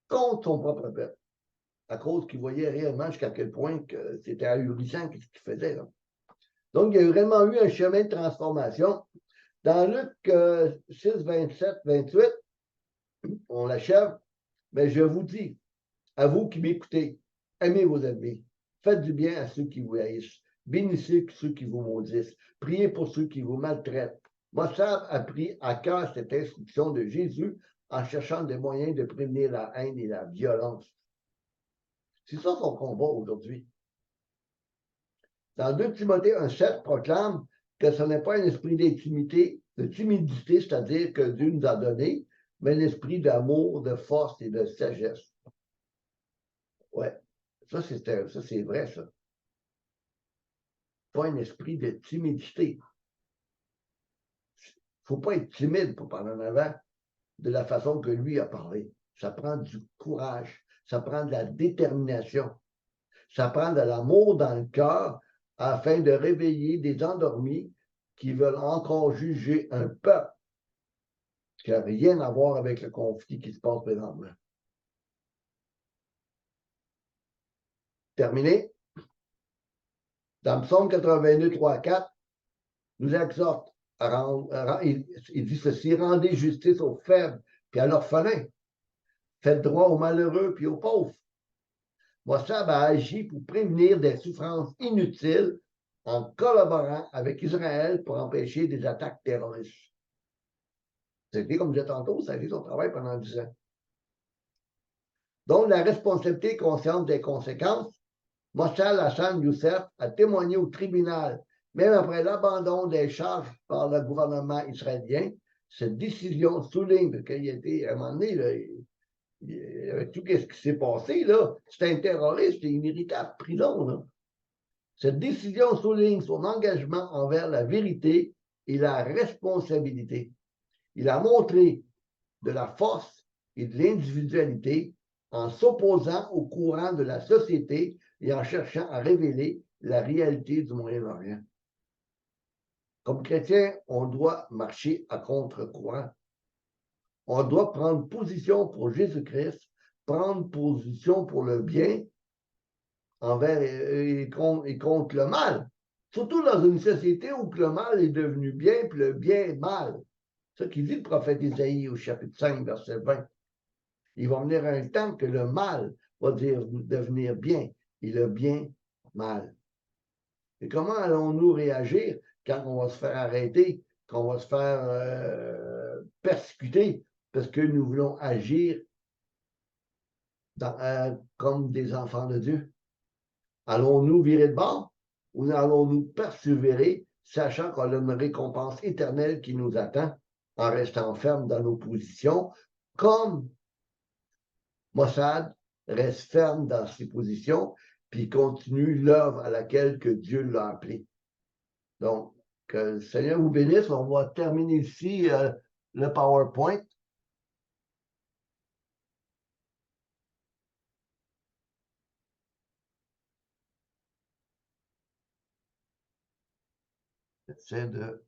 contre son propre peuple, à cause qu'il voyait réellement jusqu'à quel point que c'était ahurissant ce qu'il faisait. Là. Donc, il y a vraiment eu un chemin de transformation. Dans Luc 6, 27, 28, on l'achève, mais je vous dis, à vous qui m'écoutez, aimez vos ennemis, faites du bien à ceux qui vous haïssent, bénissez ceux qui vous maudissent, priez pour ceux qui vous maltraitent. Mossab a pris à cœur cette instruction de Jésus en cherchant des moyens de prévenir la haine et la violence. C'est ça son combat aujourd'hui. Dans 2 Timothée 1,7 proclame que ce n'est pas un esprit d'intimidité, c'est-à-dire que Dieu nous a donné, mais l'esprit d'amour, de force et de sagesse. Ouais, ça c'est vrai, ça. Pas un esprit de timidité. Il ne faut pas être timide pour parler en avant de la façon que lui a parlé. Ça prend du courage, ça prend de la détermination, ça prend de l'amour dans le cœur afin de réveiller des endormis qui veulent encore juger un peuple qui n'a rien à voir avec le conflit qui se passe présentement. Terminé? Dans Psaume 82, 3, 4, nous exhorte il dit ceci, rendez justice aux faibles puis à l'orphelin. Faites droit aux malheureux puis aux pauvres. Mossad a agi pour prévenir des souffrances inutiles en collaborant avec Israël pour empêcher des attaques terroristes. C'était, comme je disais tantôt, ça a fait son travail pendant 10 ans. Donc, la responsabilité consciente des conséquences, Mossad Hassan Youssef a témoigné au tribunal, même après l'abandon des charges par le gouvernement israélien. Cette décision souligne qu'il était, à un moment donné, là, tout ce qui s'est passé, là, c'est un terroriste et il méritait la prison. Là. Cette décision souligne son engagement envers la vérité et la responsabilité. Il a montré de la force et de l'individualité en s'opposant au courant de la société et en cherchant à révéler la réalité du Moyen-Orient. Comme chrétien, on doit marcher à contre-courant. On doit prendre position pour Jésus-Christ, prendre position pour le bien envers et contre le mal. Surtout dans une société où le mal est devenu bien, puis le bien est mal. C'est ce qu'il dit le prophète Isaïe au chapitre 5, verset 20. Il va venir un temps que le mal va devenir bien et le bien mal. Et comment allons-nous réagir quand on va se faire arrêter, quand on va se faire persécuter parce que nous voulons agir comme des enfants de Dieu? Allons-nous virer de bord ou allons-nous persévérer, sachant qu'on a une récompense éternelle qui nous attend en restant ferme dans nos positions, comme Mossad reste ferme dans ses positions, puis continue l'œuvre à laquelle que Dieu l'a appelé. Donc, que le Seigneur vous bénisse. On va terminer ici le PowerPoint. J'essaie de